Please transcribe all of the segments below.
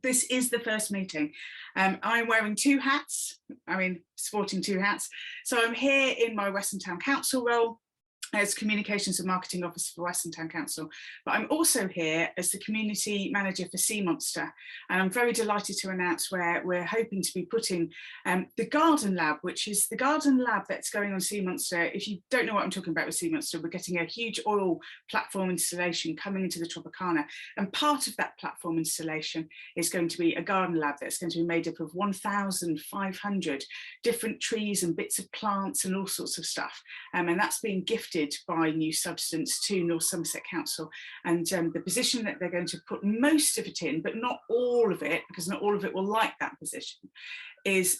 this is the first meeting. I'm wearing two hats, sporting two hats. So I'm here in my Weston Town Council role as Communications and Marketing Officer for Weston Town Council, but I'm also here as the Community Manager for Sea Monster, and I'm very delighted to announce where we're hoping to be putting the Garden Lab, which is the garden lab that's going on Sea Monster. If you don't know what I'm talking about with Sea Monster, we're getting a huge oil platform installation coming into the Tropicana, and part of that platform installation is going to be a garden lab that's going to be made up of 1,500 different trees and bits of plants and all sorts of stuff, and that's being gifted by New Substance to North Somerset Council, and the position that they're going to put most of it in, but not all of it, because not all of it will like that position, is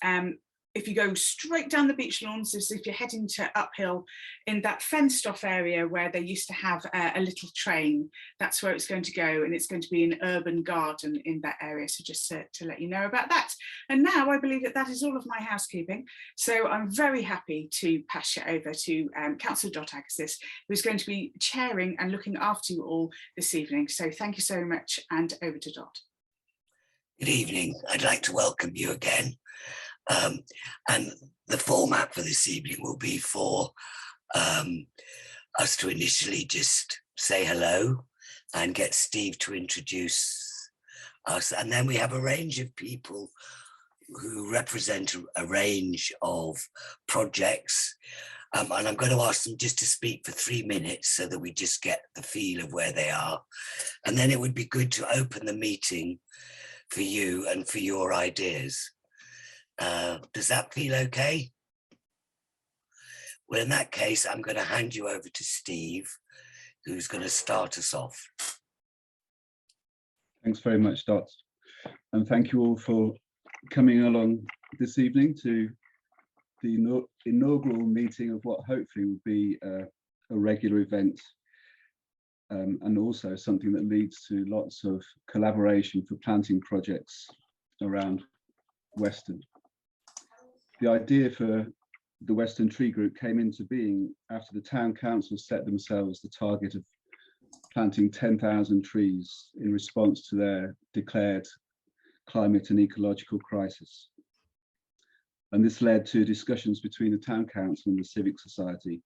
if you go straight down the beach lawns, as if you're heading to uphill in that fenced off area where they used to have a little train, that's where it's going to go, and it's going to be an urban garden in that area. So just to let you know about that. And now I believe that is all of my housekeeping. So I'm very happy to pass you over to Councillor Dot Agassiz, who's going to be chairing and looking after you all this evening. So thank you so much, and over to Dot. Good evening. I'd like to welcome you again. And the format for this evening will be for us to initially just say hello and get Steve to introduce us. And then we have a range of people who represent a range of projects. And I'm going to ask them just to speak for 3 minutes so that we just get the feel of where they are. And then it would be good to open the meeting for you and for your ideas. Does that feel okay? Well, in that case, I'm going to hand you over to Steve, who's going to start us off. Thanks very much, Dot. And thank you all for coming along this evening to the inaugural meeting of what hopefully will be a regular event, and also something that leads to lots of collaboration for planting projects around Weston. The idea for the Weston Tree Group came into being after the town council set themselves the target of planting 10,000 trees in response to their declared climate and ecological crisis. And this led to discussions between the town council and the Civic Society,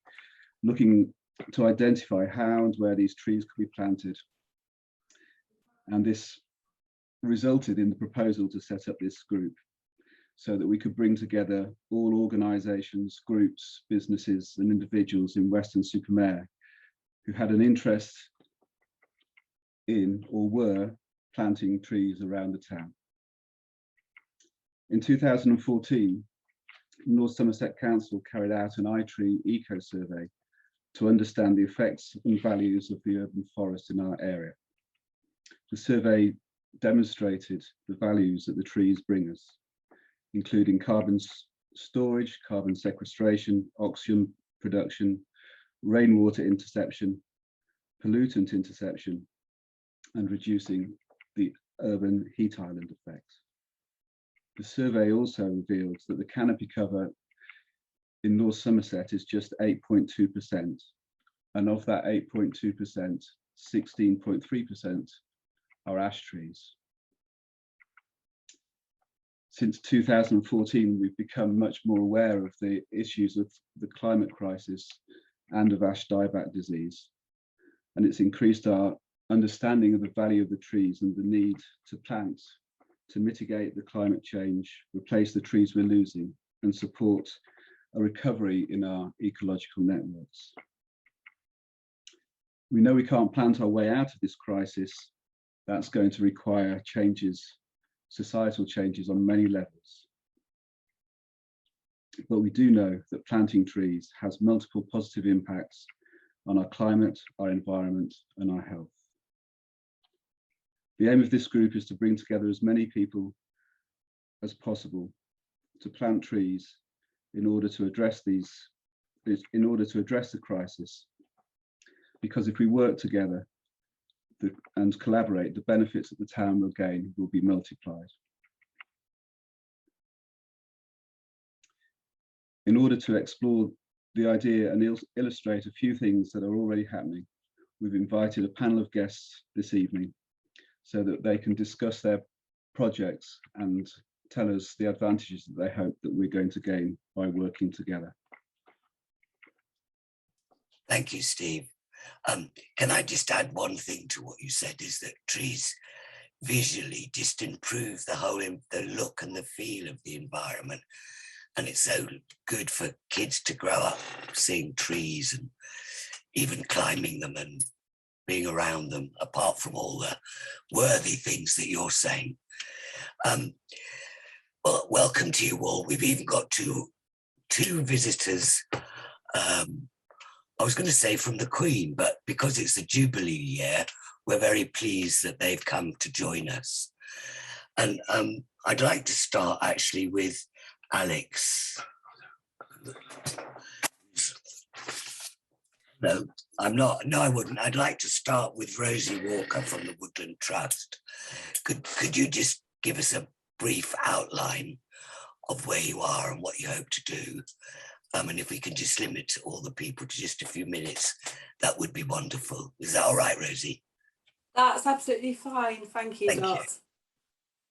looking to identify how and where these trees could be planted. And this resulted in the proposal to set up this group, so that we could bring together all organisations, groups, businesses and individuals in Weston-super-Mare who had an interest in or were planting trees around the town. In 2014, North Somerset Council carried out an iTree eco-survey to understand the effects and values of the urban forest in our area. The survey demonstrated the values that the trees bring us, including carbon storage, carbon sequestration, oxygen production, rainwater interception, pollutant interception, and reducing the urban heat island effects. The survey also revealed that the canopy cover in North Somerset is just 8.2%, and of that 8.2%, 16.3% are ash trees. Since 2014, we've become much more aware of the issues of the climate crisis and of ash dieback disease. And it's increased our understanding of the value of the trees and the need to plant to mitigate the climate change, replace the trees we're losing, and support a recovery in our ecological networks. We know we can't plant our way out of this crisis. That's going to require changes, societal changes on many levels. But we do know that planting trees has multiple positive impacts on our climate, our environment, and our health. The aim of this group is to bring together as many people as possible to plant trees in order to address the crisis. Because if we work together and collaborate, the benefits that the town will gain will be multiplied. In order to explore the idea and illustrate a few things that are already happening, we've invited a panel of guests this evening so that they can discuss their projects and tell us the advantages that they hope that we're going to gain by working together. Thank you, Steve. Can I just add one thing to what you said, is that trees visually just improve the look and the feel of the environment. And it's so good for kids to grow up seeing trees and even climbing them and being around them, apart from all the worthy things that you're saying. Well, welcome to you all. We've even got two visitors. I was going to say from the Queen, but because it's the Jubilee year, we're very pleased that they've come to join us. And I'd like to start actually with Alex. No, I'm not. No, I wouldn't. I'd like to start with Rosie Walker from the Woodland Trust. Could you just give us a brief outline of where you are and what you hope to do? And if we can just limit all the people to just a few minutes, that would be wonderful. Is that all right, Rosie? That's absolutely fine. Thank you, Dot.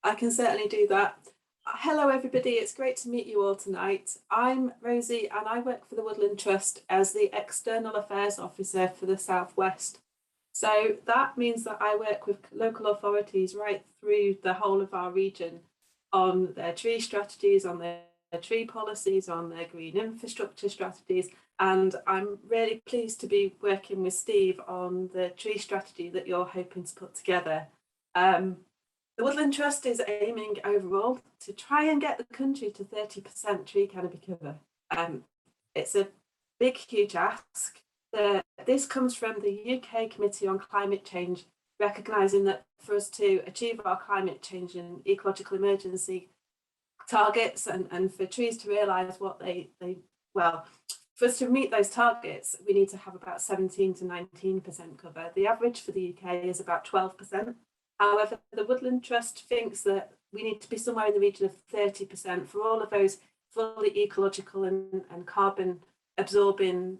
I can certainly do that. Hello, everybody. It's great to meet you all tonight. I'm Rosie and I work for the Woodland Trust as the External Affairs Officer for the South West. So that means that I work with local authorities right through the whole of our region on their tree strategies, on their tree policies, on their green infrastructure strategies. And I'm really pleased to be working with Steve on the tree strategy that you're hoping to put together. The Woodland Trust is aiming overall to try and get the country to 30% tree canopy cover. It's a big, huge ask. This comes from the UK Committee on Climate Change, recognising that for us to achieve our climate change and ecological emergency targets and for trees to realise what well, for us to meet those targets, we need to have about 17 to 19% cover. The average for the UK is about 12%. However, the Woodland Trust thinks that we need to be somewhere in the region of 30% for all of those fully ecological and carbon absorbing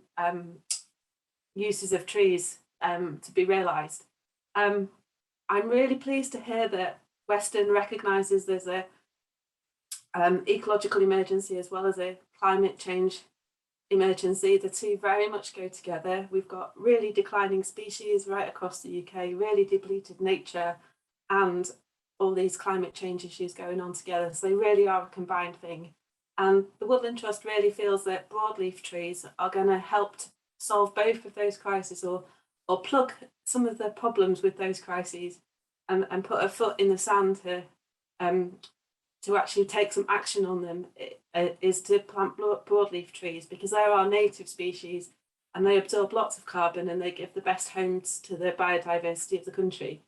uses of trees to be realised. I'm really pleased to hear that Weston recognises there's a ecological emergency as well as a climate change emergency. The two very much go together. We've got really declining species right across the UK, really depleted nature, and all these climate change issues going on together. So they really are a combined thing. And the Woodland Trust really feels that broadleaf trees are going to help solve both of those crises, or plug some of the problems with those crises and put a foot in the sand to actually take some action on them, is to plant broadleaf trees, because they're our native species and they absorb lots of carbon and they give the best homes to the biodiversity of the country.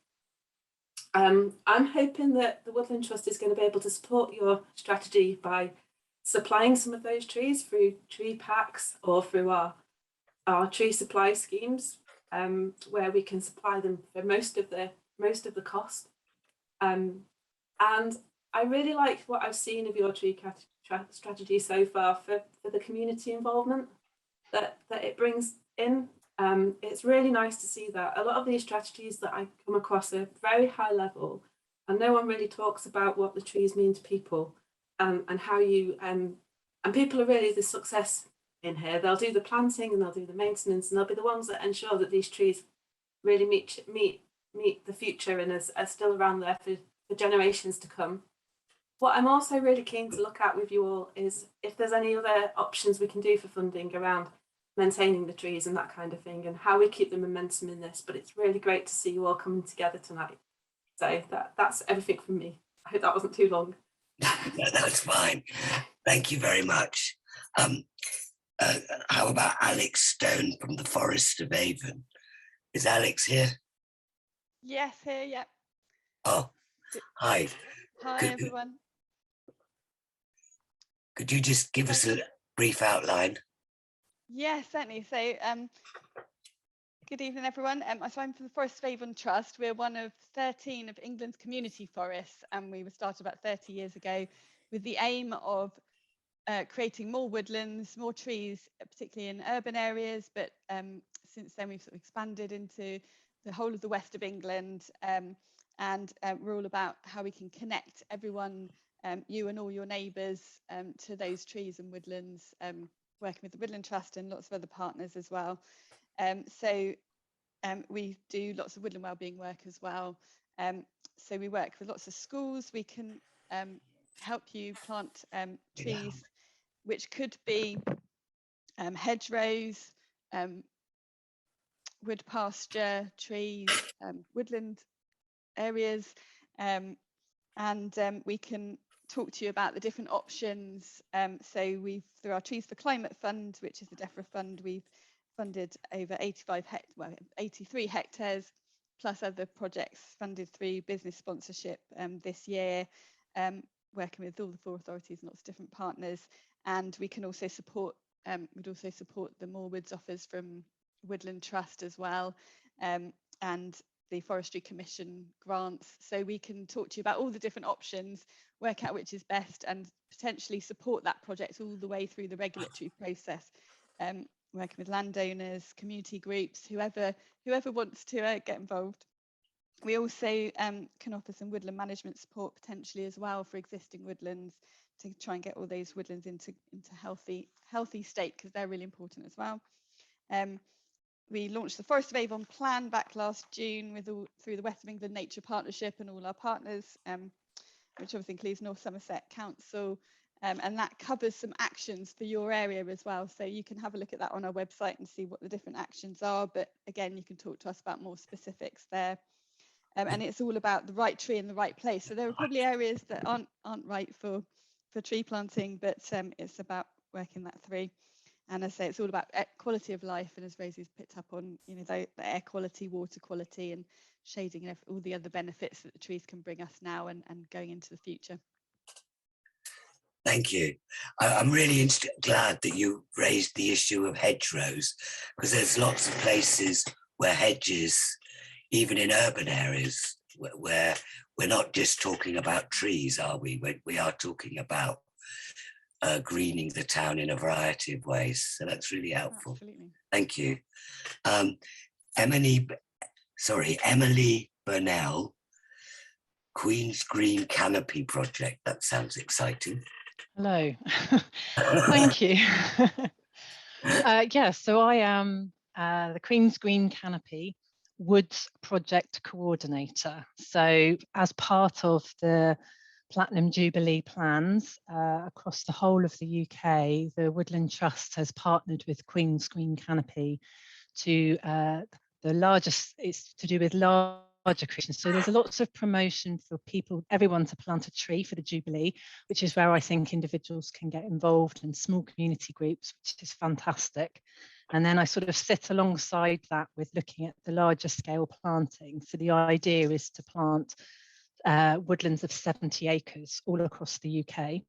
I'm hoping that the Woodland Trust is going to be able to support your strategy by supplying some of those trees through tree packs or through our tree supply schemes, where we can supply them for most of the cost. And I really like what I've seen of your tree strategy so far for the community involvement that it brings in. It's really nice to see that. A lot of these strategies that I come across are very high level, and no one really talks about what the trees mean to people, and how you and people are really the success in here. They'll do the planting and they'll do the maintenance, and they'll be the ones that ensure that these trees really meet the future and are still around there for generations to come. What I'm also really keen to look at with you all is if there's any other options we can do for funding around maintaining the trees and that kind of thing, and how we keep the momentum in this. But it's really great to see you all coming together tonight. So that's everything from me. I hope that wasn't too long. No, that's fine. Thank you very much. How about Alex Stone from the Forest of Avon? Is Alex here? Yes, here, yeah. Oh, hi. Hi, everyone. Could you just give us a brief outline? Yes, certainly. So, good evening, everyone. So I'm from the Forest of Avon Trust. We're one of 13 of England's community forests, and we were started about 30 years ago with the aim of creating more woodlands, more trees, particularly in urban areas. But since then, we've sort of expanded into the whole of the west of England, and and we're all about how we can connect everyone, you and all your neighbours, to those trees and woodlands, working with the Woodland Trust and lots of other partners as well. We do lots of woodland wellbeing work as well. So we work with lots of schools. We can help you plant trees, which could be hedgerows, wood pasture trees, woodland areas, and we can talk to you about the different options. So we've, through our Trees for Climate Fund, which is the DEFRA fund, we've funded over 83 hectares, plus other projects funded through business sponsorship this year, working with all the 4 authorities and lots of different partners. And we can also support, we'd also support the More Woods offers from Woodland Trust as well, and the Forestry Commission grants. So we can talk to you about all the different options, work out which is best, and potentially support that project all the way through the regulatory process, working with landowners, community groups, whoever wants to get involved. We also can offer some woodland management support potentially as well for existing woodlands, to try and get all those woodlands into healthy state, because they're really important as well. We launched the Forest of Avon plan back last June through the West of England Nature Partnership and all our partners, which obviously includes North Somerset Council, and that covers some actions for your area as well. So you can have a look at that on our website and see what the different actions are. But again, you can talk to us about more specifics there. And it's all about the right tree in the right place. So there are probably areas that aren't right for tree planting, but it's about working that through. And as I say, it's all about quality of life, and as Rosie's picked up on, you know, the air quality, water quality, and shading, and all the other benefits that the trees can bring us now and going into the future. Thank you. I'm really glad that you raised the issue of hedgerows, because there's lots of places where hedges, even in urban areas, where we're not just talking about trees, are we? We are talking about greening the town in a variety of ways. So that's really helpful. Absolutely. Thank you. Emily Burnell, Queen's Green Canopy Project. That sounds exciting. Hello. Thank you. So I am the Queen's Green Canopy Woods Project Coordinator. So as part of the Platinum Jubilee plans across the whole of the UK, the Woodland Trust has partnered with Queen's Green Canopy to it's to do with larger creations. So there's lots of promotion for everyone to plant a tree for the Jubilee, which is where I think individuals can get involved, in small community groups, which is fantastic. And then I sort of sit alongside that with looking at the larger scale planting. So the idea is to plant woodlands of 70 acres all across the UK.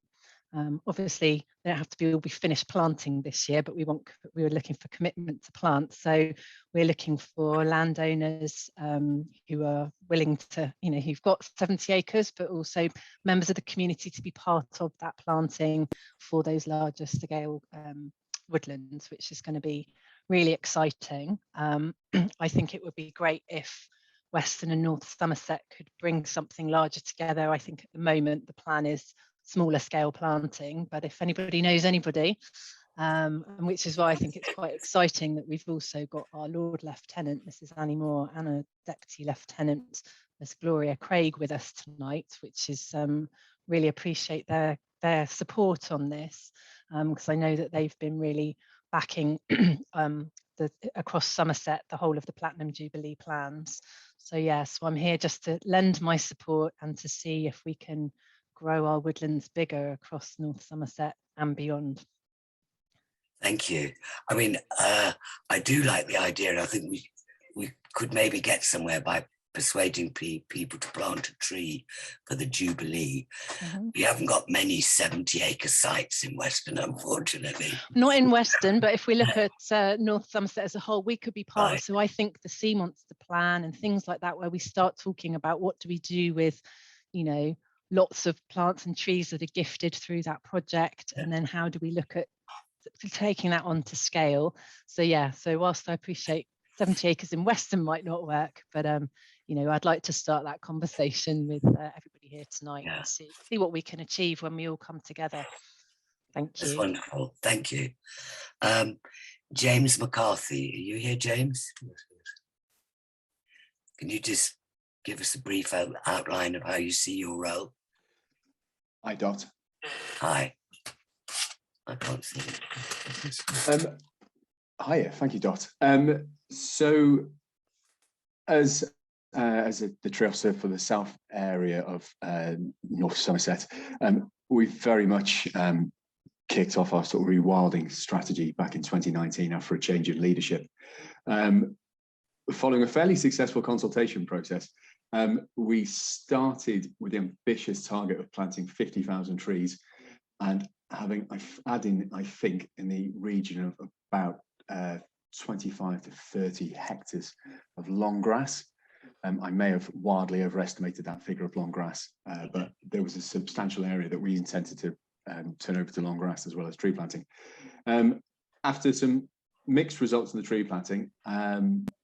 Obviously, they don't have to all be finished planting this year, but we were looking for commitment to plant. So we're looking for landowners who are willing to, you know, who've got 70 acres, but also members of the community to be part of that planting for those larger scale woodlands, which is going to be really exciting. I think it would be great if Weston and North Somerset could bring something larger together. I think at the moment the plan is smaller scale planting, but if anybody knows anybody, and which is why I think it's quite exciting that we've also got our Lord Lieutenant, Mrs. Annie Moore, and a Deputy Lieutenant, Miss Gloria Craig, with us tonight, which is really appreciate their support on this, because I know that they've been really backing across Somerset the whole of the Platinum Jubilee plans. So yes, I'm here just to lend my support and to see if we can grow our woodlands bigger across North Somerset and beyond. Thank you. I mean, I do like the idea, and I think we could maybe get somewhere by persuading people to plant a tree for the Jubilee. Mm-hmm. We haven't got many 70-acre sites in Weston, unfortunately. Not in Weston, but if we look at North Somerset as a whole, we could be part of. So I think the Sea Monster plan and things like that, where we start talking about what do we do with, you know, lots of plants and trees that are gifted through that project, and then how do we look at taking that on to scale. So yeah, so whilst I appreciate 70 acres in Weston might not work, but I'd like to start that conversation with everybody here tonight Yeah. and see what we can achieve when we all come together. Thank you. That's wonderful. Thank you. James McCarthy, are you here, James? Can you just give us a brief outline of how you see your role? Hi, Dot. Hi. I can't see it. Hiya, thank you, Dot. So, as the tree officer for the south area of North Somerset, we've very much kicked off our sort of rewilding strategy back in 2019 after a change in leadership. Following a fairly successful consultation process, we started with the ambitious target of planting 50,000 trees and adding, I think, in the region of about 25 to 30 hectares of long grass. I may have wildly overestimated that figure of long grass, but there was a substantial area that we intended to turn over to long grass as well as tree planting. After some mixed results in the tree planting,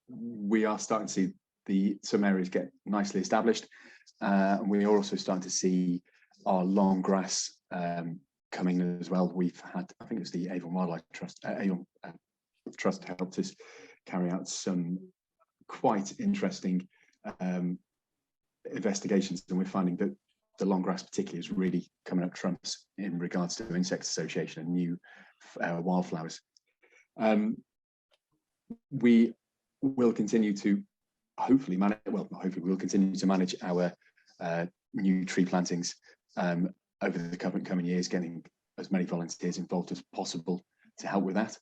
we are starting to see some areas get nicely established, and we are also starting to see our long grass coming as well. We've had, I think it's the Avon Wildlife Trust, Avon Trust helped us carry out some quite interesting investigations, and we're finding that the long grass particularly is really coming up trumps in regards to insect association and new wildflowers. We will continue to hopefully manage, well, not hopefully, we'll continue to manage our new tree plantings over the coming years, getting as many volunteers involved as possible to help with that.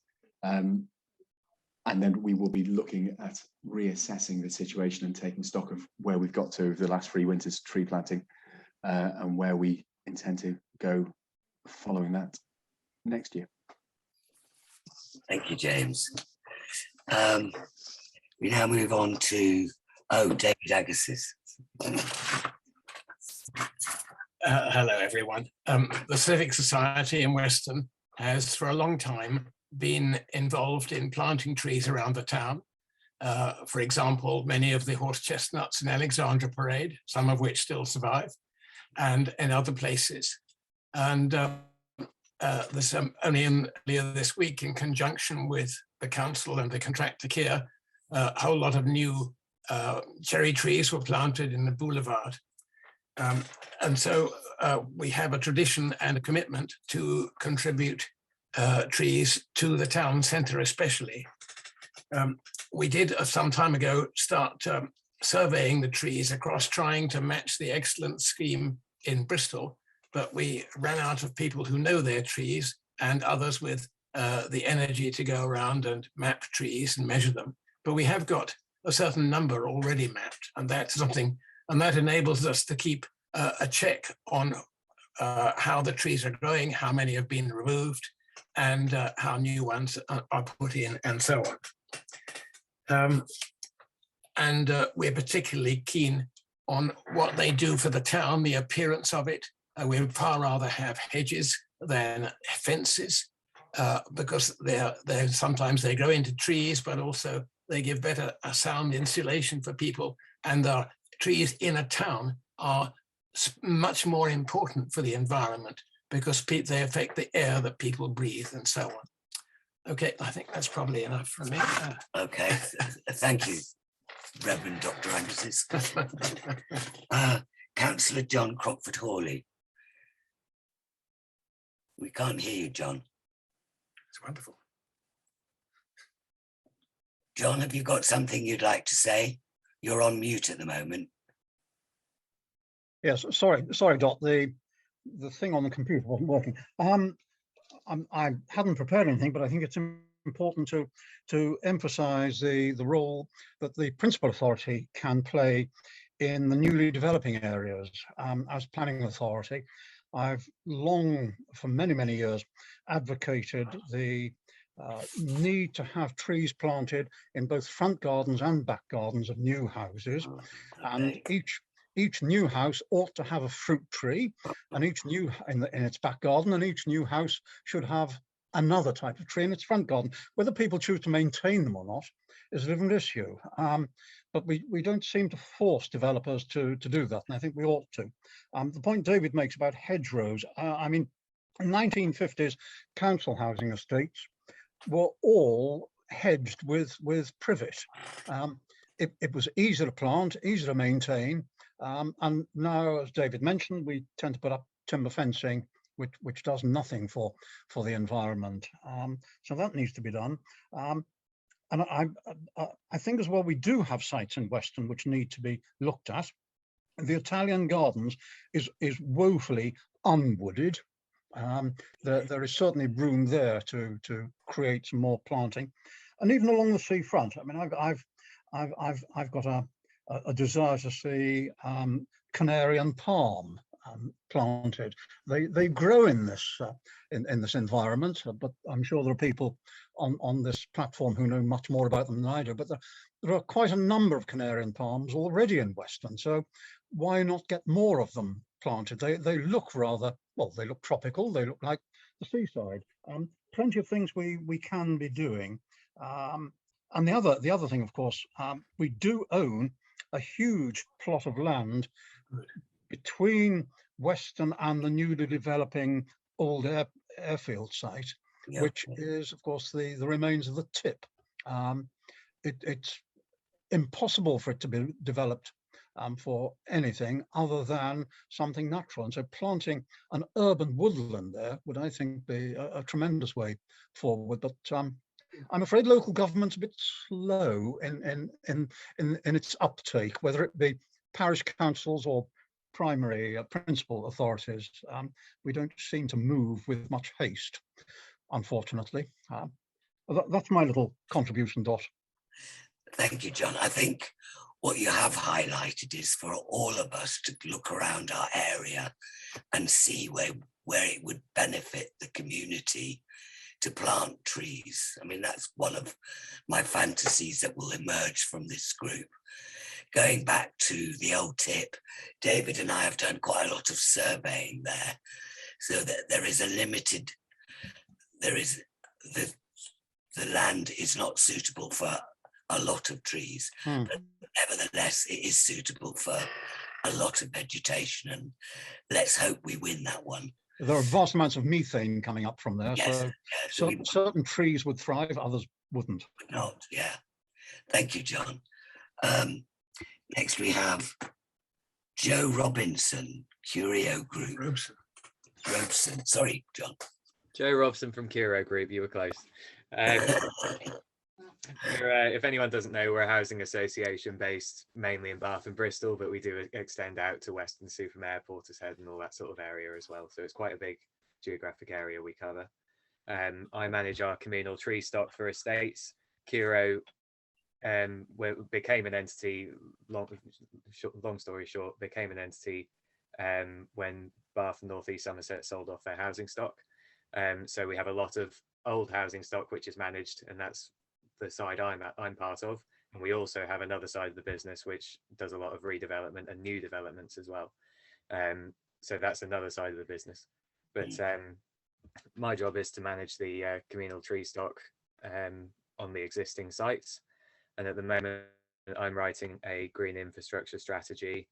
And then we will be looking at reassessing the situation and taking stock of where we've got to over the last 3 winters tree planting, and where we intend to go following that next year. Thank you, James. We now move on to, David Agassiz. Hello, everyone. The Civic Society in Weston has for a long time been involved in planting trees around the town. For example, many of the horse chestnuts in Alexandra Parade, some of which still survive, and in other places. And there's only earlier this week, in conjunction with the council and the contractor Kia, a whole lot of new cherry trees were planted in the boulevard. And so we have a tradition and a commitment to contribute trees to the town centre especially. We did some time ago start surveying the trees across, trying to match the excellent scheme in Bristol, but we ran out of people who know their trees and others with the energy to go around and map trees and measure them. But we have got a certain number already mapped, and that's something, and that enables us to keep a check on how the trees are growing, how many have been removed, and how new ones are put in, and so on. We're particularly keen on what they do for the town, the appearance of it. We'd far rather have hedges than fences, because they're sometimes they grow into trees, but also they give better sound insulation for people. And the trees in a town are much more important for the environment because they affect the air that people breathe and so on. Okay, I think that's probably enough from me. Okay, thank you, Reverend Dr. Agassiz. Councillor John Crockford-Hawley. We can't hear you, John. It's wonderful. John, have you got something you'd like to say? You're on mute at the moment. Yes, sorry, Dot. The thing on the computer wasn't working. I hadn't prepared anything, but I think it's important to emphasise the role that the principal authority can play in the newly developing areas. As planning authority, I've long, for many years, advocated the need to have trees planted in both front gardens and back gardens of new houses, and each new house ought to have a fruit tree, and each new in its back garden, and each new house should have another type of tree in its front garden. Whether people choose to maintain them or not is a different issue. But we don't seem to force developers to do that, and I think we ought to. The point David makes about hedgerows, I mean, in 1950s, council housing estates were all hedged with privet. It was easy to plant, easy to maintain, and now, as David mentioned, we tend to put up timber fencing, which does nothing for the environment. So that needs to be done. And I think as well, we do have sites in Weston which need to be looked at. The Italian Gardens is woefully unwooded. There is certainly room there to create some more planting, and even along the seafront. I mean, I've got a desire to see canary and palm planted. They grow in this environment, but I'm sure there are people on this platform who know much more about them than I do. But there are quite a number of canary and palms already in Weston, so why not get more of them planted? They look rather, well, they look tropical. They look like the seaside. Plenty of things we can be doing. And the other thing, of course, we do own a huge plot of land between Weston and the newly developing old airfield site, Yeah. which is, of course, the remains of the tip. It's impossible for it to be developed for anything other than something natural. And so planting an urban woodland there would, I think, be a tremendous way forward. But I'm afraid local government's a bit slow in its uptake, whether it be parish councils or primary principal authorities. We don't seem to move with much haste, unfortunately. That's my little contribution, Dot. Thank you, John. I think what you have highlighted is for all of us to look around our area and see where it would benefit the community to plant trees. I mean, that's one of my fantasies that will emerge from this group. Going back to the old tip, David and I have done quite a lot of surveying there, so that there is the land is not suitable for a lot of trees, but nevertheless it is suitable for a lot of vegetation, and let's hope we win that one. There are vast amounts of methane coming up from there, Yes, so certain trees would thrive, others wouldn't. Not, yeah. Thank you, John. Next we have Joe Robinson, Curio Group. Robson. Sorry, John. Joe Robson from Curio Group, you were close. If anyone doesn't know, we're a housing association based mainly in Bath and Bristol, but we do extend out to Weston-super-Mare, Portishead and all that sort of area as well. So it's quite a big geographic area we cover. I manage our communal tree stock for estates. Curio became an entity, long story short, became an entity when Bath and North East Somerset sold off their housing stock. So we have a lot of old housing stock which is managed, and that's the side I'm part of. And we also have another side of the business which does a lot of redevelopment and new developments as well. So that's another side of the business. But my job is to manage the communal tree stock on the existing sites. And at the moment, I'm writing a green infrastructure strategy,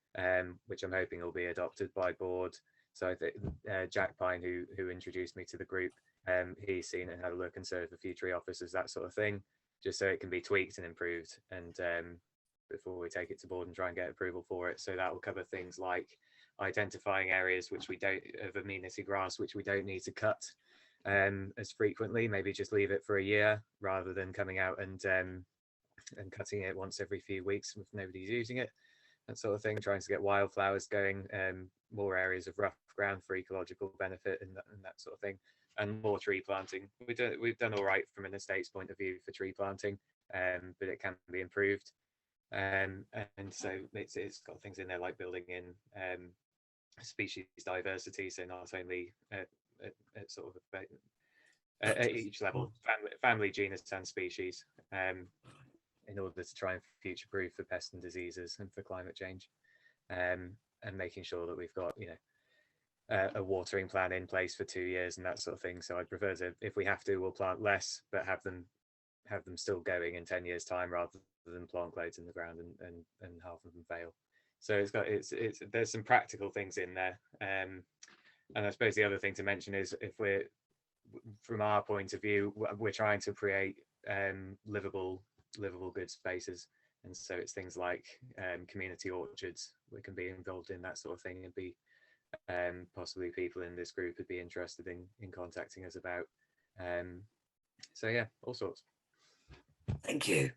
which I'm hoping will be adopted by board. So I think Jack Pine, who introduced me to the group, he's seen it and had a look, and so have the few tree officers, that sort of thing, just so it can be tweaked and improved, and before we take it to board and try and get approval for it. So that will cover things like identifying areas which we don't, of amenity grass, which we don't need to cut as frequently, maybe just leave it for a year rather than coming out and cutting it once every few weeks if nobody's using it, that sort of thing. Trying to get wildflowers going, more areas of rough ground for ecological benefit and that sort of thing, and more tree planting. We've done all right from an estate's point of view for tree planting, but it can be improved. And so it's got things in there like building in species diversity, so not only at sort of at each level, family, genus and species, in order to try and future-proof for pests and diseases and for climate change, and making sure that we've got, a watering plan in place for 2 years and that sort of thing. So I'd prefer to, if we have to, we'll plant less, but have them still going in 10 years time rather than plant loads in the ground and half of them fail. So there's some practical things in there. And I suppose the other thing to mention is, if we're, from our point of view, we're trying to create livable good spaces. And so it's things like community orchards. We can be involved in that sort of thing, and be possibly people in this group would be interested in contacting us about. So yeah, all sorts. Thank you.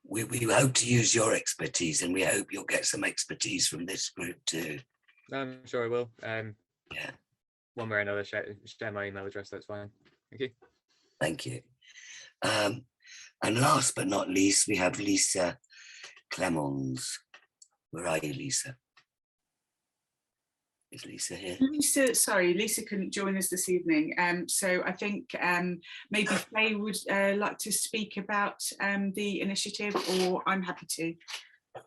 We hope to use your expertise, and we hope you'll get some expertise from this group too. I'm sure I will. Yeah. One way or another, share my email address. That's fine. Thank you. Thank you. And last but not least, we have Lisa Clemons. Where are you, Lisa? Is Lisa here? Lisa couldn't join us this evening. So I think maybe Faye would like to speak about the initiative, or I'm happy to. I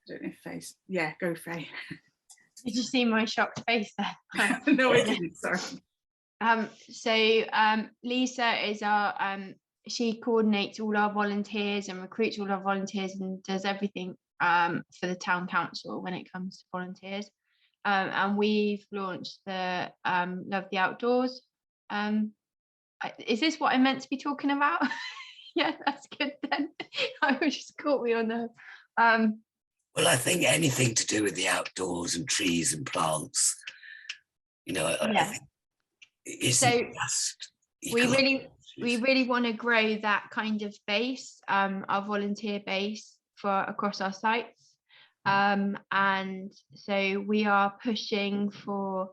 don't know if Faye's, yeah, go Faye. Did you see my shocked face there? No, I didn't, sorry. Lisa is our, she coordinates all our volunteers and recruits all our volunteers and does everything for the town council when it comes to volunteers. And we've launched the Love the Outdoors. Is this what I meant to be talking about? Yeah, that's good then. I just caught me on the. Well, I think anything to do with the outdoors and trees and plants, you know, Yeah. I think it isn't So just we really want to grow that kind of base, our volunteer base across our sites. And so we are pushing for,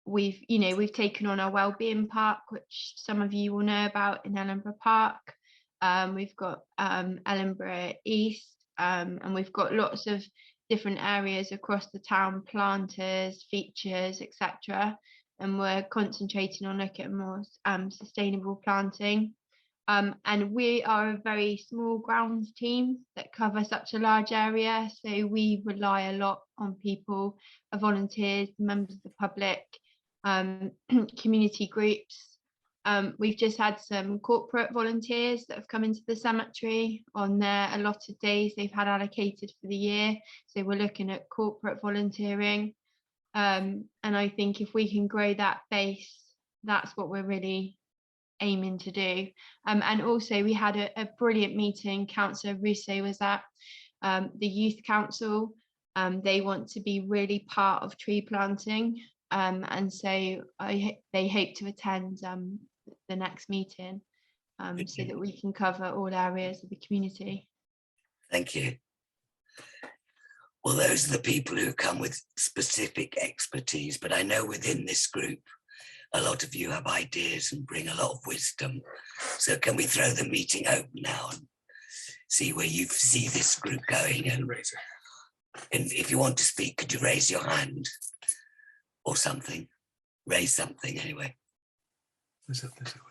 we've taken on our wellbeing park, which some of you will know about, in Ellenborough Park. We've got Ellenborough East, and we've got lots of different areas across the town, planters, features, etc. And we're concentrating on looking at more sustainable planting. And we are a very small grounds team that cover such a large area. So we rely a lot on people, volunteers, members of the public, community groups. We've just had some corporate volunteers that have come into the cemetery on their allotted days they've had allocated for the year. So we're looking at corporate volunteering. And I think if we can grow that base, that's what we're really aiming to do. And also we had a brilliant meeting. Councillor Rosie was at the Youth Council. They want to be really part of tree planting. And so they hope to attend the next meeting so that we can cover all areas of the community. Thank you. Well, those are the people who come with specific expertise, but I know within this group, a lot of you have ideas and bring a lot of wisdom. So can we throw the meeting open now and see where you see this group going? And if you want to speak, could you raise your hand or something? Raise something anyway. There's a way of doing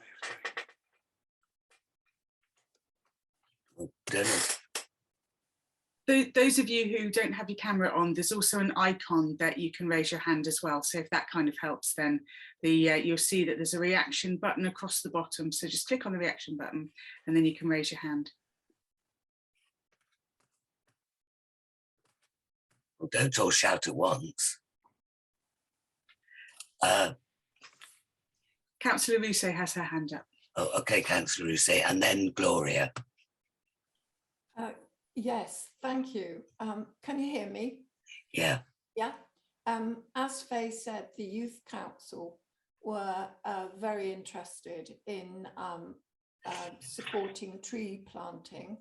it. Don't know. Those of you who don't have your camera on, there's also an icon that you can raise your hand as well. So if that kind of helps, then you'll see that there's a reaction button across the bottom. So just click on the reaction button and then you can raise your hand. Well, don't all shout at once. Councillor Rousseau has her hand up. Oh, okay, Councillor Rousseau, and then Gloria. Yes, thank you. Can you hear me? Yeah. Yeah. As Faye said, the Youth Council were very interested in supporting tree planting.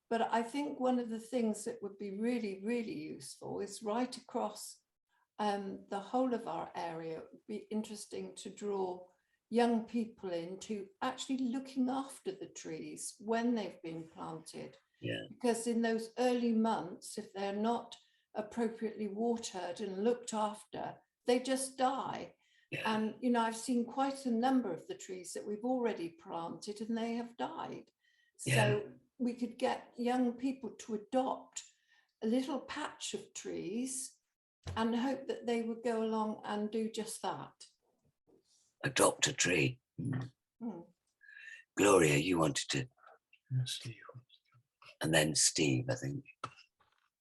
But I think one of the things that would be really, really useful is right across the whole of our area. It would be interesting to draw young people into actually looking after the trees when they've been planted. Yeah. Because in those early months, if they're not appropriately watered and looked after, they just die. Yeah. And, you know, I've seen quite a number of the trees that we've already planted and they have died. Yeah. So we could get young people to adopt a little patch of trees and hope that they would go along and do just that. Adopt a tree. Hmm. Gloria, you wanted to. And then Steve, I think.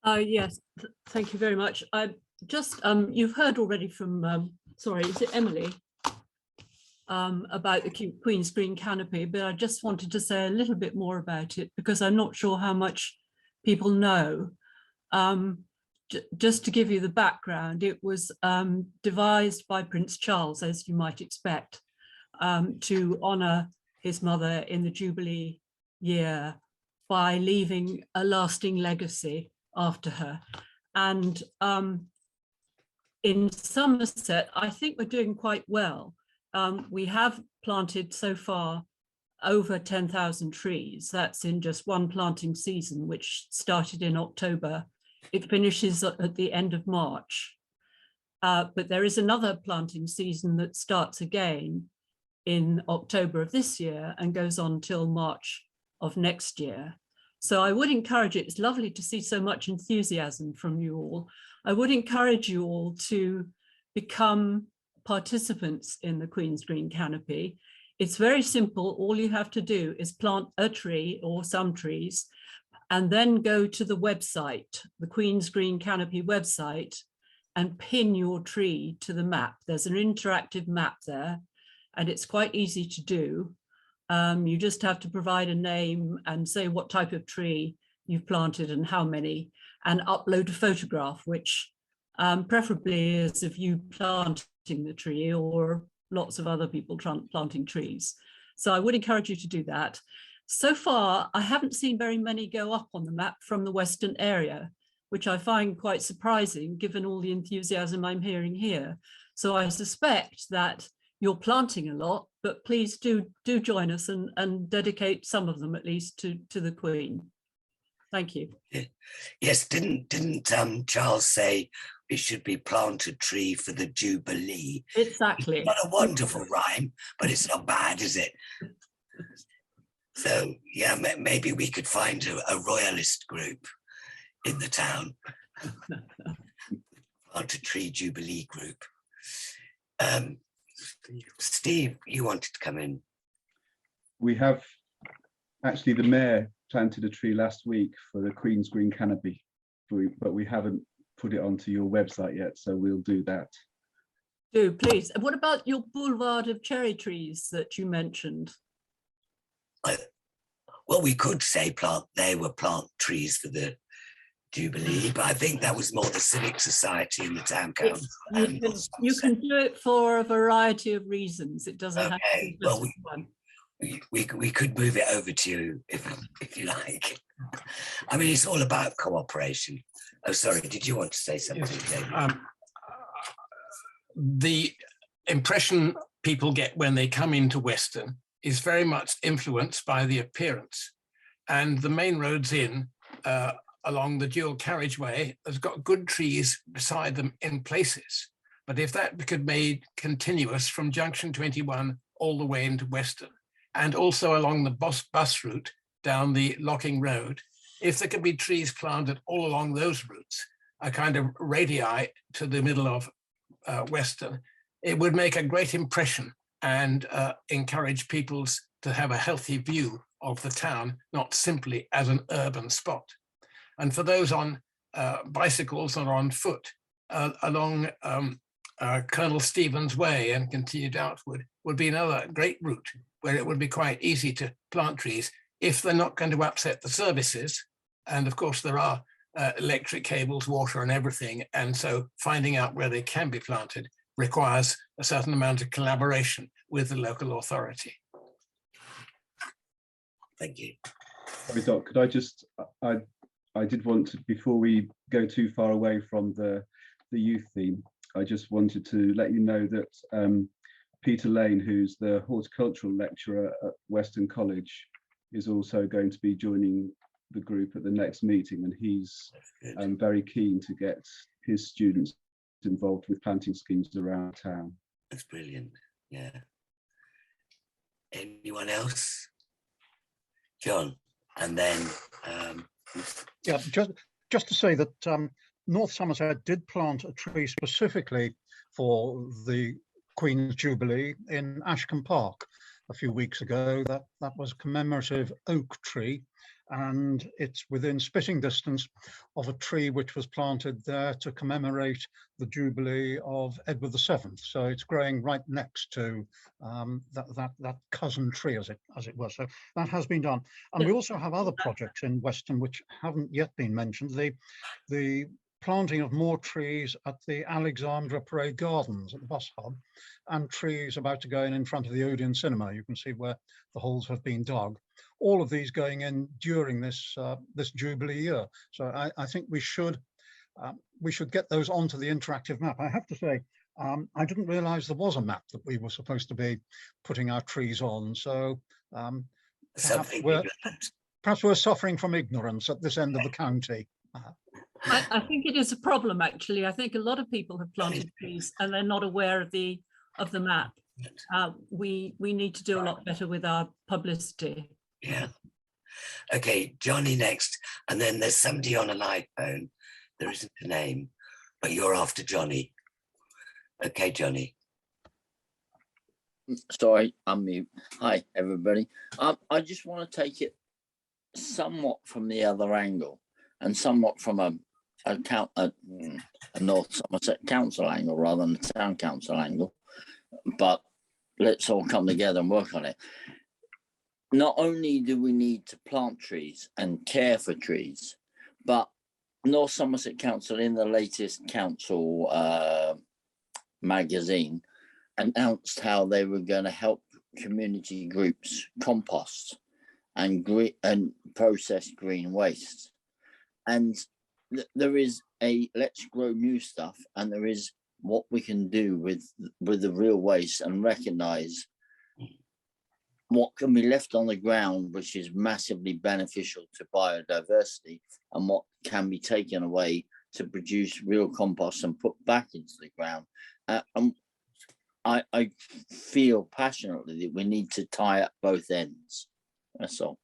Yes, thank you very much. I just you've heard already from sorry, is it Emily? About the Queen's Green Canopy, but I just wanted to say a little bit more about it because I'm not sure how much people know. Just to give you the background, it was devised by Prince Charles, as you might expect, to honour his mother in the Jubilee year by leaving a lasting legacy after her. And in Somerset, I think we're doing quite well. We have planted so far over 10,000 trees. That's in just one planting season, which started in October. It finishes at the end of March. But there is another planting season that starts again in October of this year and goes on till March of next year. So I would encourage it. It's lovely to see so much enthusiasm from you all. I would encourage you all to become participants in the Queen's Green Canopy. It's very simple. All you have to do is plant a tree or some trees and then go to the website, the Queen's Green Canopy website, and pin your tree to the map. There's an interactive map there, and it's quite easy to do. You just have to provide a name and say what type of tree you've planted and how many, and upload a photograph, which preferably is of you planting the tree or lots of other people planting trees. So I would encourage you to do that. So far, I haven't seen very many go up on the map from the Western area, which I find quite surprising given all the enthusiasm I'm hearing here. So I suspect that you're planting a lot, but please do join us and dedicate some of them at least to the Queen. Thank you. Yes, didn't Charles say it should be plant a tree for the Jubilee? Exactly. It's not a wonderful rhyme, but it's not bad, is it? So yeah, maybe we could find a royalist group in the town. Plant a tree Jubilee group. Steve, you wanted to come in. We have actually, the mayor planted a tree last week for the Queen's Green Canopy, but we haven't put it onto your website yet, so we'll do that. Do please. And what about your boulevard of cherry trees that you mentioned? Well, we could say they were plant trees for the Jubilee, but I think that was more the Civic Society and the Town Council. You can do it for a variety of reasons. It doesn't have to be just one. We could move it over to you if you like. I mean, it's all about cooperation. Oh, sorry, did you want to say something, David? The impression people get when they come into Weston is very much influenced by the appearance. And the main roads in along the dual carriageway has got good trees beside them in places. But if that could be made continuous from junction 21 all the way into Weston, and also along the bus route down the Locking Road, if there could be trees planted all along those routes, a kind of radii to the middle of Weston, it would make a great impression and encourage people to have a healthy view of the town, not simply as an urban spot. And for those on bicycles or on foot along Colonel Stevens Way and continued outward would be another great route where it would be quite easy to plant trees if they're not going to upset the services. And of course there are electric cables, water and everything. And so finding out where they can be planted requires a certain amount of collaboration with the local authority. Thank you. Sorry, Doc, could I just, I did want to, before we go too far away from the youth theme, I just wanted to let you know that Peter Lane, who's the horticultural lecturer at Weston College, is also going to be joining the group at the next meeting, and he's very keen to get his students involved with planting schemes around town. That's brilliant. Yeah. Anyone else? John, and then yeah, just to say that North Somerset did plant a tree specifically for the Queen's Jubilee in Ashcombe Park a few weeks ago. That was a commemorative oak tree, and it's within spitting distance of a tree which was planted there to commemorate the Jubilee of Edward VII. So it's growing right next to that cousin tree, as it was. So that has been done. And we also have other projects in Weston which haven't yet been mentioned. The planting of more trees at the Alexandra Parade Gardens at the bus hub, and trees about to go in front of the Odeon Cinema. You can see where the holes have been dug. All of these going in during this this Jubilee year. So I think we should get those onto the interactive map. I have to say, I didn't realise there was a map that we were supposed to be putting our trees on. So perhaps we're suffering from ignorance at this end of the county. I think it is a problem, actually. I think a lot of people have planted trees and they're not aware of the map. We need to do a lot better with our publicity. Yeah. Okay, Johnny next, and then there's somebody on a live phone. There isn't a name, but you're after Johnny. Okay, Johnny. Sorry, I'm mute. Hi, everybody. I just want to take it somewhat from the other angle, and somewhat from a North Somerset Council angle rather than a Town Council angle. But let's all come together and work on it. Not only do we need to plant trees and care for trees, but North Somerset Council, in the latest council magazine, announced how they were going to help community groups compost and process green waste. And there is a let's grow new stuff, and there is what we can do with the real waste, and recognize what can be left on the ground, which is massively beneficial to biodiversity, and what can be taken away to produce real compost and put back into the ground. I feel passionately that we need to tie up both ends. That's all.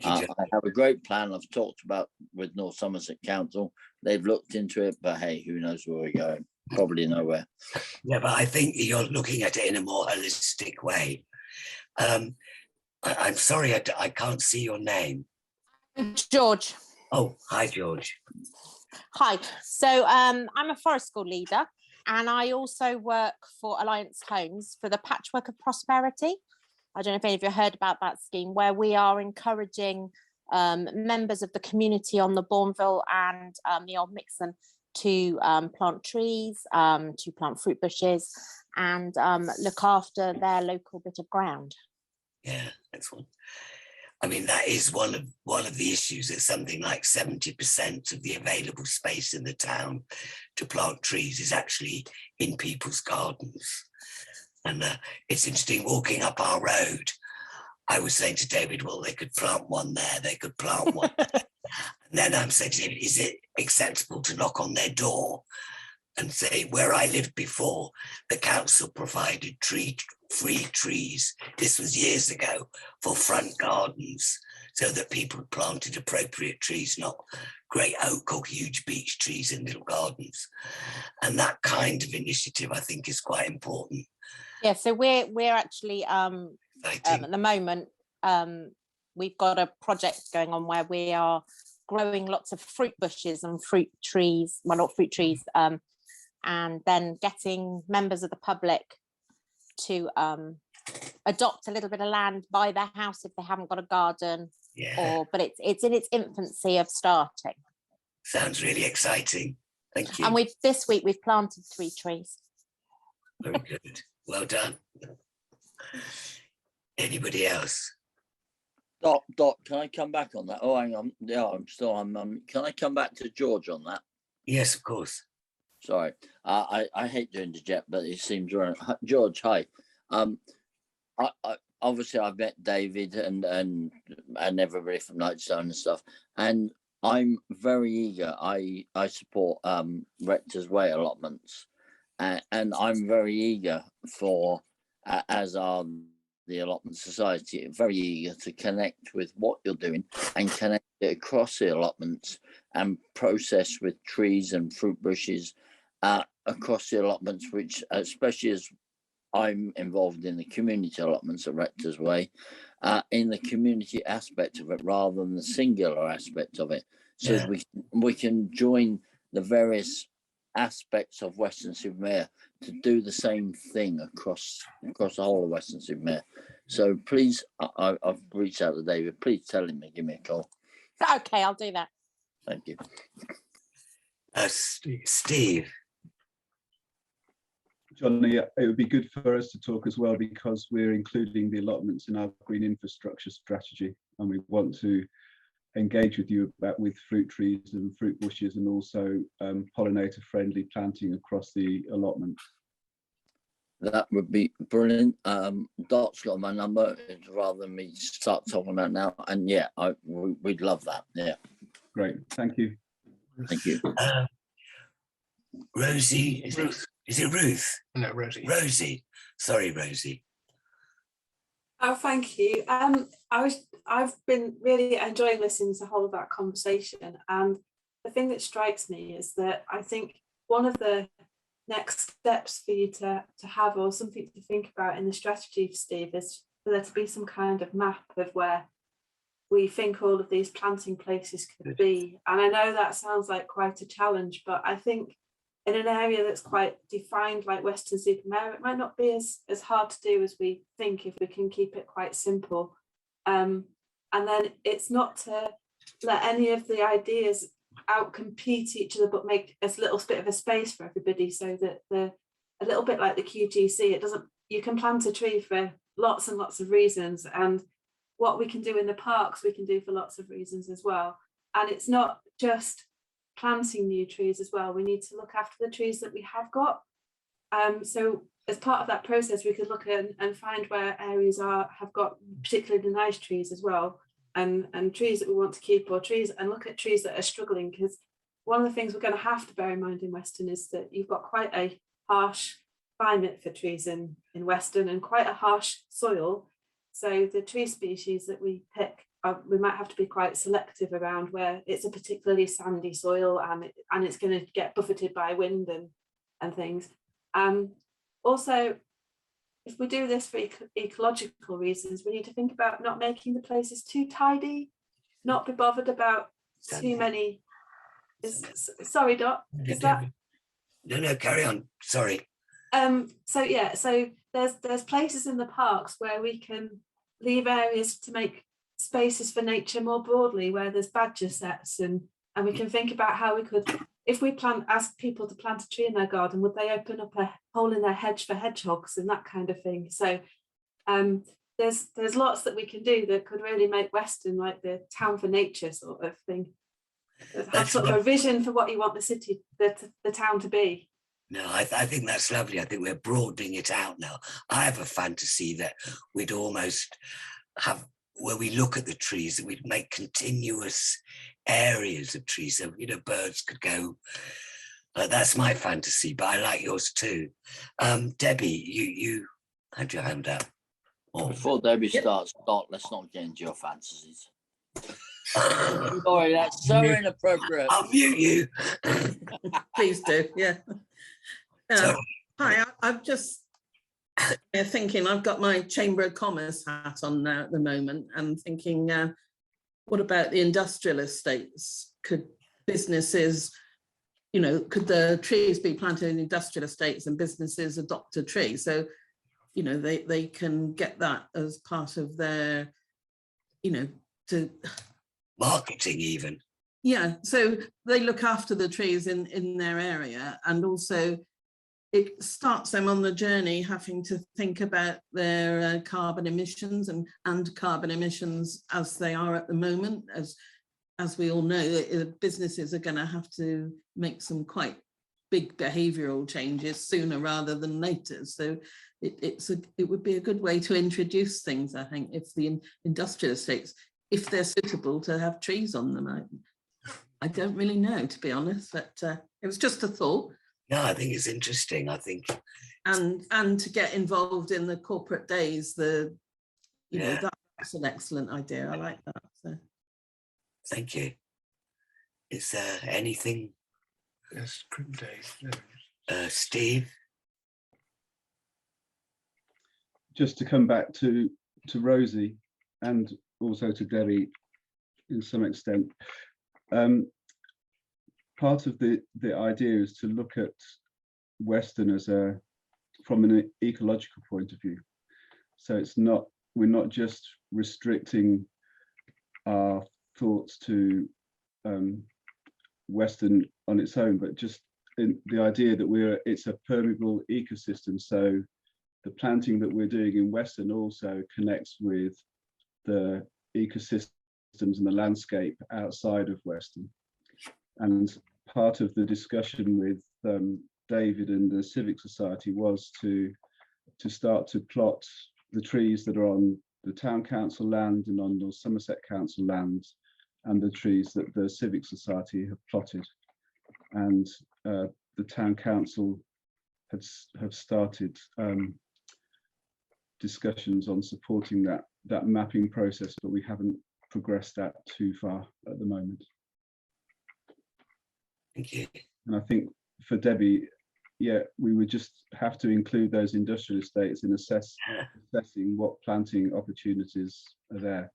I have a great plan I've talked about with North Somerset Council. They've looked into it, but hey, who knows where we're going? Probably nowhere. Yeah, but I think you're looking at it in a more holistic way. I'm sorry, I can't see your name. George. Oh, hi, George. Hi. So I'm a forest school leader, and I also work for Alliance Homes for the Patchwork of Prosperity. I don't know if any of you heard about that scheme, where we are encouraging members of the community on the Bourneville and the Old Mixon to plant trees, to plant fruit bushes, and look after their local bit of ground. Yeah, excellent. I mean, that is one of the issues. That something like 70% of the available space in the town to plant trees is actually in people's gardens. And it's interesting walking up our road. I was saying to David, well, they could plant one there, they could plant one there. And then I'm saying to David, is it acceptable to knock on their door and say, where I lived before, the council provided free trees. This was years ago, for front gardens, so that people planted appropriate trees, not great oak or huge beech trees in little gardens. And that kind of initiative, I think, is quite important. Yeah, so we're actually at the moment we've got a project going on where we are growing lots of fruit bushes and fruit trees, well, not fruit trees, and then getting members of the public to adopt a little bit of land, buy their house if they haven't got a garden. Yeah. But it's in its infancy of starting. Sounds really exciting. Thank you. And this week we've planted 3 trees. Very good. Well done. Anybody else? Doc, can I come back on that? Oh, hang on. Yeah, can I come back to George on that? Yes, of course. Sorry, I hate doing the jet, but it seems right. George, hi. I obviously I've met David and everybody from Nightstone and stuff, and I'm very eager. I support Rector's Way allotments, and I'm very eager for, as are the Allotment Society, very eager to connect with what you're doing and connect it across the allotments and process with trees and fruit bushes across the allotments, which especially as I'm involved in the community allotments at Rector's Way, in the community aspect of it rather than the singular aspect of it. So we can join the various aspects of Weston-super-Mare to do the same thing across the whole of Weston-super-Mare. So please, I've reached out to David. Please tell him to give me a call. Okay, I'll do that. Thank you. Steve. Johnny, it would be good for us to talk as well, because we're including the allotments in our green infrastructure strategy, and we want to engage with you with fruit trees and fruit bushes, and also pollinator friendly planting across the allotment. That would be brilliant. Dot's got my number rather than me start talking about now, and yeah, we'd love that. Yeah, great, thank you. Thank you. Rosie, is it Ruth? No, Rosie. Rosie, sorry, Rosie. Oh, thank you. I've been really enjoying listening to the whole of that conversation, and the thing that strikes me is that I think one of the next steps for you to have, or something to think about in the strategy, Steve, is for there to be some kind of map of where we think all of these planting places could be. And I know that sounds like quite a challenge, but I think in an area that's quite defined like Weston-super-Mare, it might not be as hard to do as we think if we can keep it quite simple. And then it's not to let any of the ideas outcompete each other, but make a little bit of a space for everybody, so that a little bit like the QGC, you can plant a tree for lots and lots of reasons, and what we can do in the parks we can do for lots of reasons as well. And it's not just planting new trees as well, we need to look after the trees that we have got. So as part of that process we could look at and find where areas have got particularly nice trees as well, and trees that we want to keep, or trees, and look at trees that are struggling, because one of the things we're going to have to bear in mind in Weston is that you've got quite a harsh climate for trees in Weston, and quite a harsh soil. So the tree species that we pick, we might have to be quite selective around where it's a particularly sandy soil, and it's going to get buffeted by wind and things. Also, if we do this for ecological reasons, we need to think about not making the places too tidy, not be bothered about too many. Sorry, Dot. Is that? No, carry on. Sorry. So yeah, so there's places in the parks where we can leave areas to make spaces for nature more broadly, where there's badger sets, and we can think about how we could, if we ask people to plant a tree in their garden, would they open up a hole in their hedge for hedgehogs and that kind of thing. So there's lots that we can do that could really make Weston like the town for nature sort of thing. Have sort of a vision for what you want the city, the town to be. No, I think that's lovely. I think we're broadening it out now. I have a fantasy that we'd almost have, where we look at the trees, that we'd make continuous areas of trees, so birds could go. That's my fantasy, but I like yours too. Debbie, you had your hand up. Before Debbie starts, let's not get into your fantasies. Sorry, that's so inappropriate. I'll mute you. Please do, yeah. Hi, I'm just thinking, I've got my Chamber of Commerce hat on now at the moment, and thinking, what about the industrial estates? Could businesses, could the trees be planted in industrial estates and businesses adopt a tree? So, they can get that as part of their, to marketing even. Yeah, so they look after the trees in their area, and also it starts them on the journey having to think about their carbon emissions and carbon emissions as they are at the moment. As we all know, businesses are going to have to make some quite big behavioural changes sooner rather than later. So it would be a good way to introduce things, I think, if the industrial estates, if they're suitable to have trees on them. I don't really know, to be honest, but it was just a thought. No, I think it's interesting. I think, and to get involved in the corporate days, that's an excellent idea. I like that. So. Thank you. Is there anything? Yes, group days. Steve? Just to come back to Rosie and also to Debbie in some extent. Part of the idea is to look at Weston as from an ecological point of view. So we're not just restricting our thoughts to Weston on its own, but just in the idea that it's a permeable ecosystem. So the planting that we're doing in Weston also connects with the ecosystems and the landscape outside of Weston. And part of the discussion with David and the Civic Society was to start to plot the trees that are on the Town Council land and on the Somerset Council land, and the trees that the Civic Society have plotted. And the Town Council have started discussions on supporting that mapping process, but we haven't progressed that too far at the moment. Thank you. And I think for Debbie, yeah, we would just have to include those industrial estates in assessing what planting opportunities are there.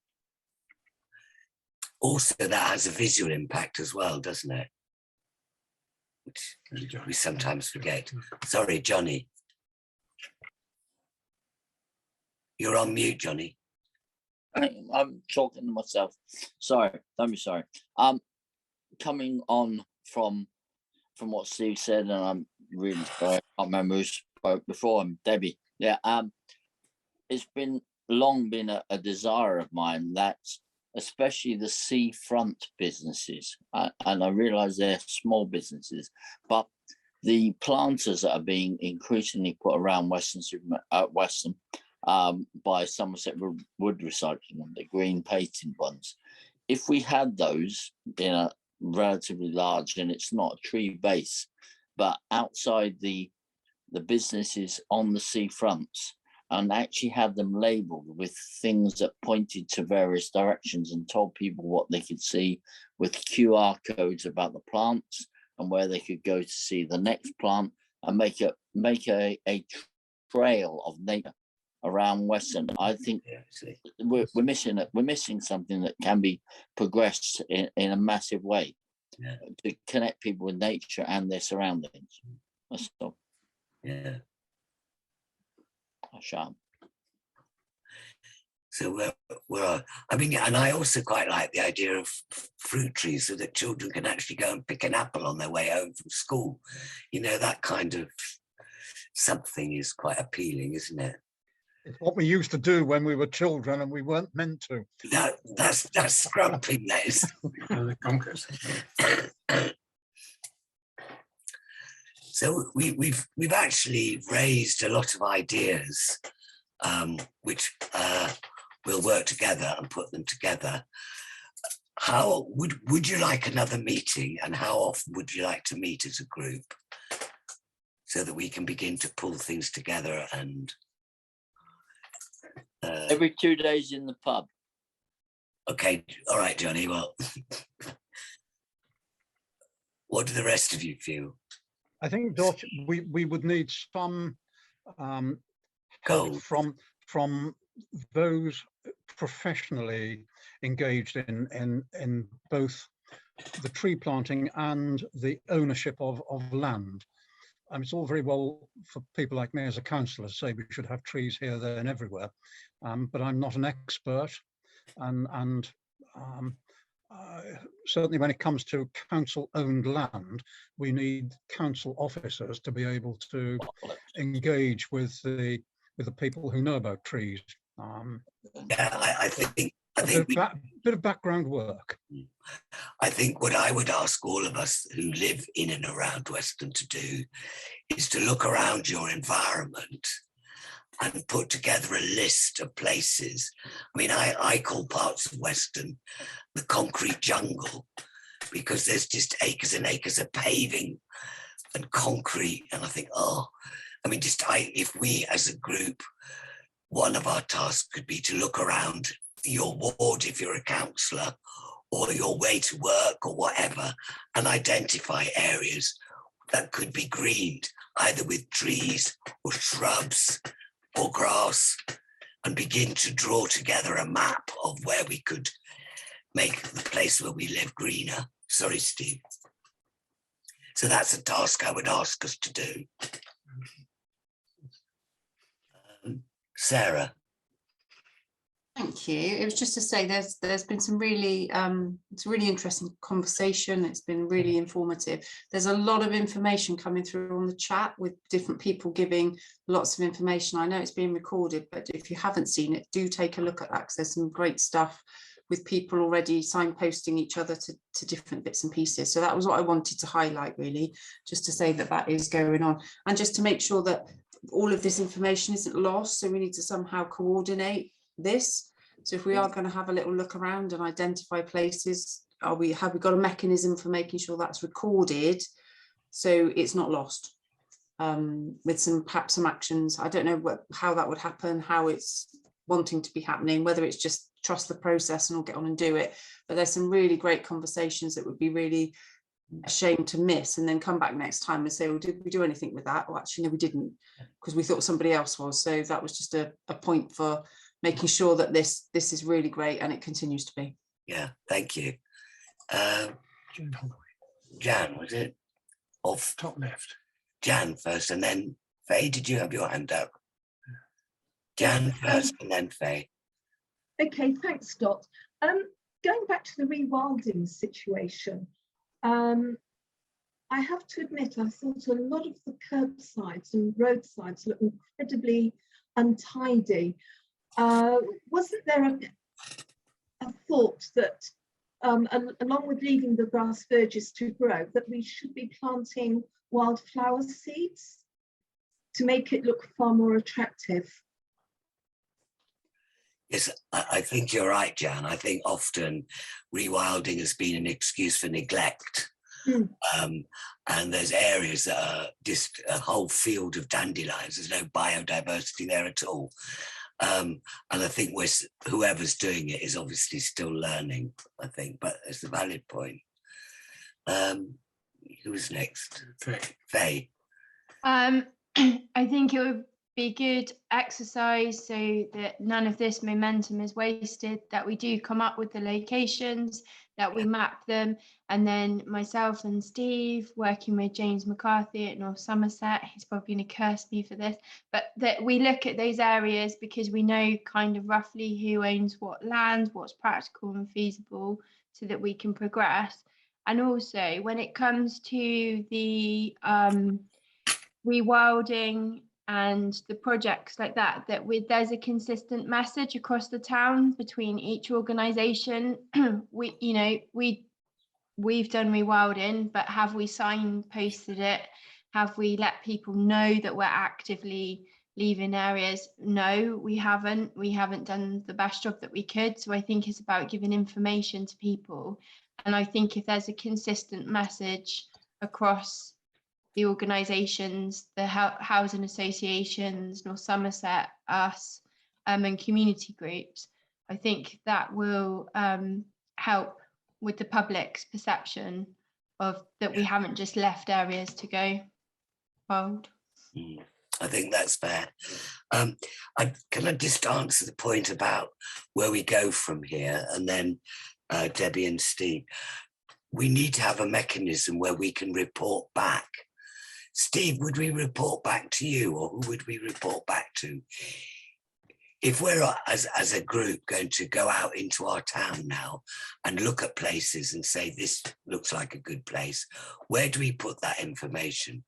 Also, that has a visual impact as well, doesn't it? Which we sometimes forget. Sorry, Johnny. You're on mute, Johnny. I'm talking to myself. Sorry, don't be sorry. Coming on from what Steve said, and I'm really sorry, I can't remember who spoke before him, Debbie. Yeah, it's long been a desire of mine that especially the seafront businesses, and I realise they're small businesses, but the planters that are being increasingly put around Weston by Somerset Wood Recycling, the green painted ones. If we had those in a relatively large, and it's not a tree base, but outside the businesses on the seafronts, and actually had them labelled with things that pointed to various directions and told people what they could see, with QR codes about the plants and where they could go to see the next plant, and make a trail of nature around Weston. I think we're missing something that can be progressed in a massive way, to connect people with nature and their surroundings. That's all. Yeah. I shall. So I mean, and I also quite like the idea of fruit trees, so that children can actually go and pick an apple on their way home from school. You know, that kind of something is quite appealing, isn't it? It's what we used to do when we were children and we weren't meant to. That's scrumping, that is. So we've actually raised a lot of ideas, which we'll work together and put them together. How would you like another meeting, and how often would you like to meet as a group, so that we can begin to pull things together? And every 2 days in the pub. Okay, all right, Johnny. Well, what do the rest of you feel? I think, Dot, we would need some help from those professionally engaged in both the tree planting and the ownership of land. It's all very well for people like me as a councillor to say we should have trees here, there and everywhere, but I'm not an expert, and certainly when it comes to council-owned land, we need council officers to be able to engage with the people who know about trees. Yeah, I think a bit of background work. I think what I would ask all of us who live in and around Weston to do is to look around your environment and put together a list of places. I mean, I call parts of Weston the concrete jungle, because there's just acres and acres of paving and concrete. And I think, if we as a group, one of our tasks could be to look around your ward if you're a councillor, or your way to work or whatever, and identify areas that could be greened, either with trees or shrubs or grass, and begin to draw together a map of where we could make the place where we live greener. Sorry, Steve. So that's a task I would ask us to do. Sarah. Thank you. It was just to say there's been some really it's a really interesting conversation. It's been really informative. There's a lot of information coming through on the chat with different people giving lots of information. I know it's being recorded, but if you haven't seen it, do take a look at that, because there's some great stuff with people already signposting each other to different bits and pieces. So that was what I wanted to highlight, really, just to say that is going on, and just to make sure that all of this information isn't lost. So we need to somehow coordinate this. So if we are going to have a little look around and identify places, have we got a mechanism for making sure that's recorded so it's not lost, with perhaps some actions. I don't know how that would happen, how it's wanting to be happening, whether it's just trust the process and all get on and do it. But there's some really great conversations that would be really a shame to miss, and then come back next time and say, well, did we do anything with that? Or actually, no, we didn't, because we thought somebody else was. So that was just a point for making sure that this is really great and it continues to be. Yeah, thank you. Jan, was it? Off top left. Jan first, and then Faye, did you have your hand up? Jan first and then Faye. Okay, thanks, Dot. Going back to the rewilding situation, I have to admit, I thought a lot of the curbsides and roadsides look incredibly untidy. Wasn't there a thought that, along with leaving the grass verges to grow, that we should be planting wildflower seeds to make it look far more attractive? Yes, I think you're right, Jan. I think often rewilding has been an excuse for neglect. And there's areas that are just a whole field of dandelions. There's no biodiversity there at all. And I think whoever's doing it is obviously still learning, I think, but it's a valid point. Who's next? Faye. I think it would be good exercise so that none of this momentum is wasted, that we do come up with the locations, that we map them, and then myself and Steve working with James McCarthy at North Somerset, he's probably going to curse me for this, but that we look at those areas because we know kind of roughly who owns what land, what's practical and feasible, so that we can progress. And also when it comes to the rewilding and the projects like that, there's a consistent message across the town between each organisation. We've done rewilding, but have we signposted it? Have we let people know that we're actively leaving areas? No, we haven't. We haven't done the best job that we could. So I think it's about giving information to people. And I think if there's a consistent message across the organisations, the housing associations, North Somerset, us, and community groups, I think that will help with the public's perception of that we haven't just left areas to go wild. I think that's fair. Can I just answer the point about where we go from here, and then Debbie and Steve? We need to have a mechanism where we can report back. Steve, would we report back to you, or who would we report back to? If we're as a group going to go out into our town now and look at places and say this looks like a good place, where do we put that information?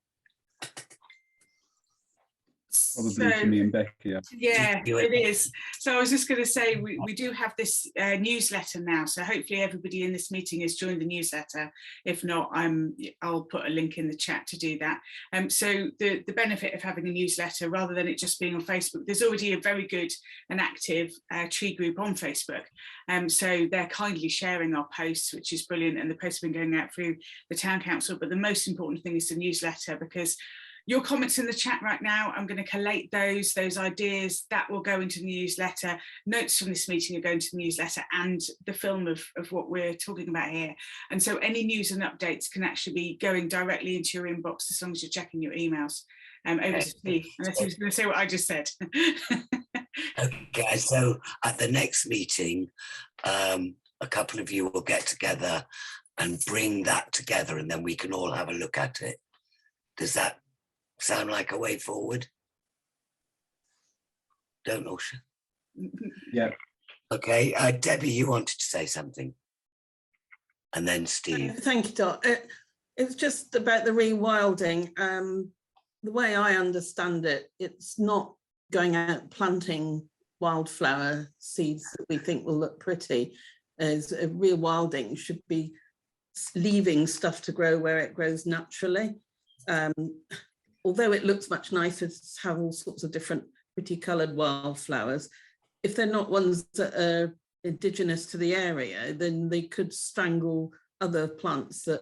Probably to me and Becky. Yeah, it is. So I was just going to say, we do have this newsletter now. So hopefully everybody in this meeting has joined the newsletter. If not, I'll put a link in the chat to do that. So the benefit of having a newsletter, rather than it just being on Facebook, there's already a very good and active tree group on Facebook. So they're kindly sharing our posts, which is brilliant. And the posts have been going out through the town council. But the most important thing is the newsletter, because your comments in the chat right now, I'm going to collate those ideas that will go into the newsletter. Notes from this meeting are going to the newsletter and the film of what we're talking about here. And so any news and updates can actually be going directly into your inbox as long as you're checking your emails. Over to Steve, unless he was going to say what I just said. Okay, so at the next meeting, a couple of you will get together and bring that together, and then we can all have a look at it. Does that sound like a way forward? Don't know. Yeah. Okay, Debbie, you wanted to say something, and then Steve. Thank you, Dot. It's just about the rewilding. The way I understand it, it's not going out planting wildflower seeds that we think will look pretty. As a rewilding should be leaving stuff to grow where it grows naturally. Although it looks much nicer to have all sorts of different pretty coloured wildflowers, if they're not ones that are indigenous to the area, then they could strangle other plants that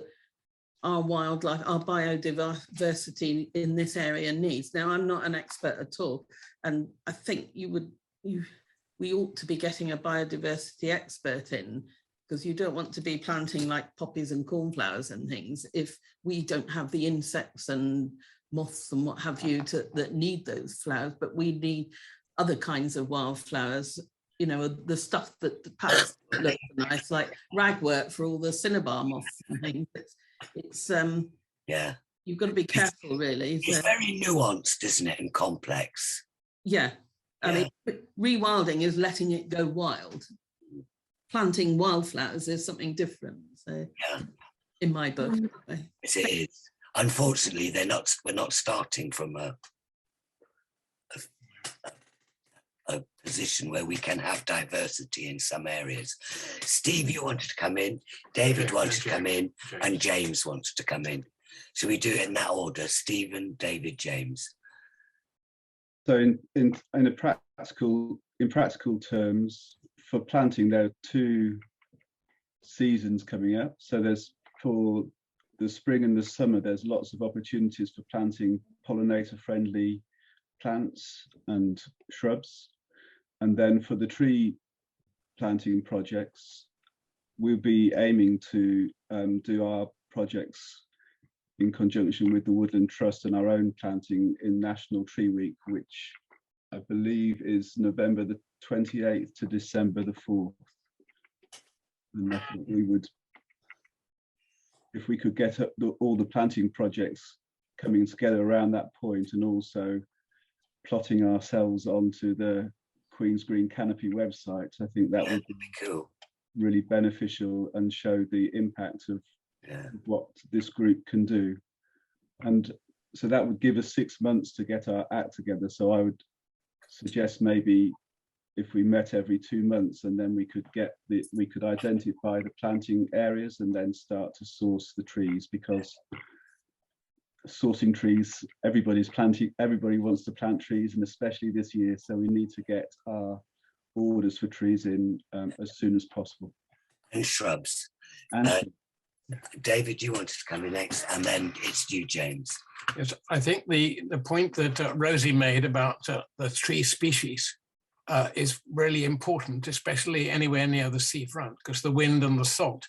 our wildlife, our biodiversity in this area needs. Now, I'm not an expert at all, and I think we ought to be getting a biodiversity expert in, because you don't want to be planting like poppies and cornflowers and things if we don't have the insects and moths and what have you that need those flowers. But we need other kinds of wildflowers, you know, the stuff that perhaps looks nice, like ragwort for all the cinnabar moths and things. It's yeah, you've got to be careful, really. It's very nuanced, isn't it, and complex. Yeah. I mean, rewilding is letting it go wild. Planting wildflowers is something different. So, in my book, anyway. It is. Unfortunately, we're not starting from a position where we can have diversity in some areas. Steve, you wanted to come in. David wants to come in, and James wants to come in. So we do it in that order: Stephen, David, James. So in practical terms, for planting, there are 2 seasons coming up. So there's, for the spring and the summer, there's lots of opportunities for planting pollinator-friendly plants and shrubs. And then for the tree planting projects, we'll be aiming to do our projects in conjunction with the Woodland Trust and our own planting in National Tree Week, which I believe is November the 28th to December the 4th. And I think we would, if we could get up all the planting projects coming together around that point, and also plotting ourselves onto the Queen's Green Canopy website, I think that would be cool, really beneficial, and show the impact of what this group can do. And so that would give us 6 months to get our act together. So I would suggest maybe if we met every 2 months, and then we could identify the planting areas and then start to source the trees, because sourcing trees, everybody wants to plant trees, and especially this year, so we need to get our orders for trees in as soon as possible. And shrubs. And David, you wanted to come in next, and then it's you, James. Yes, I think the point that Rosie made about the tree species is really important, especially anywhere near the seafront, because the wind and the salt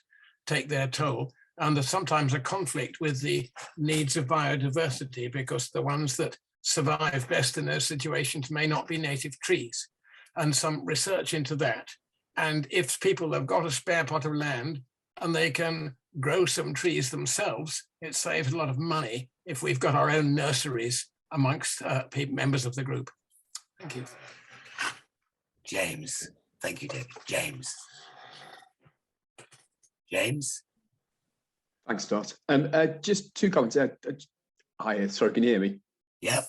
take their toll. And there's sometimes a conflict with the needs of biodiversity, because the ones that survive best in those situations may not be native trees. And some research into that. And if people have got a spare plot of land and they can grow some trees themselves, it saves a lot of money if we've got our own nurseries amongst members of the group. Thank you. James. Thank you, David. James. James? Thanks, Dot. Just 2 comments. Hi, sorry, can you hear me? Yep.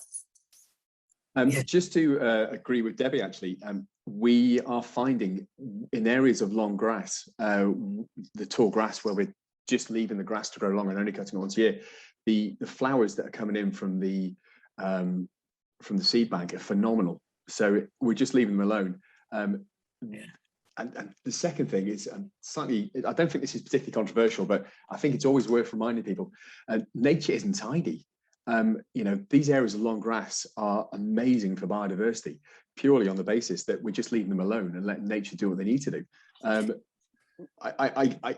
Just to agree with Debbie, actually, we are finding in areas of long grass, the tall grass where we're just leaving the grass to grow long and only cutting it once a year, the flowers that are coming in from the seed bank are phenomenal. So we're just leaving them alone. And the second thing is slightly, I don't think this is particularly controversial, but I think it's always worth reminding people, nature isn't tidy. you know, these areas of long grass are amazing for biodiversity, purely on the basis that we're just leaving them alone and letting nature do what they need to do.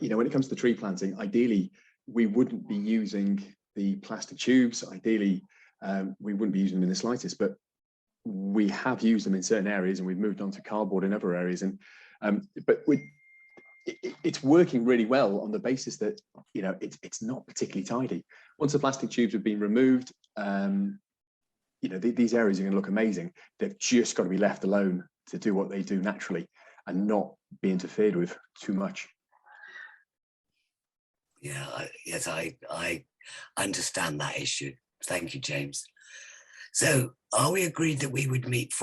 You know, when it comes to tree planting, ideally, we wouldn't be using the plastic tubes. Ideally, we wouldn't be using them in the slightest, but we have used them in certain areas, and we've moved on to cardboard in other areas. And but it's working really well on the basis that, you know, it's not particularly tidy. Once the plastic tubes have been removed, you know, these areas are going to look amazing. They've just got to be left alone to do what they do naturally and not be interfered with too much. Yeah, yes, I understand that issue. Thank you, James. So are we agreed that we would meet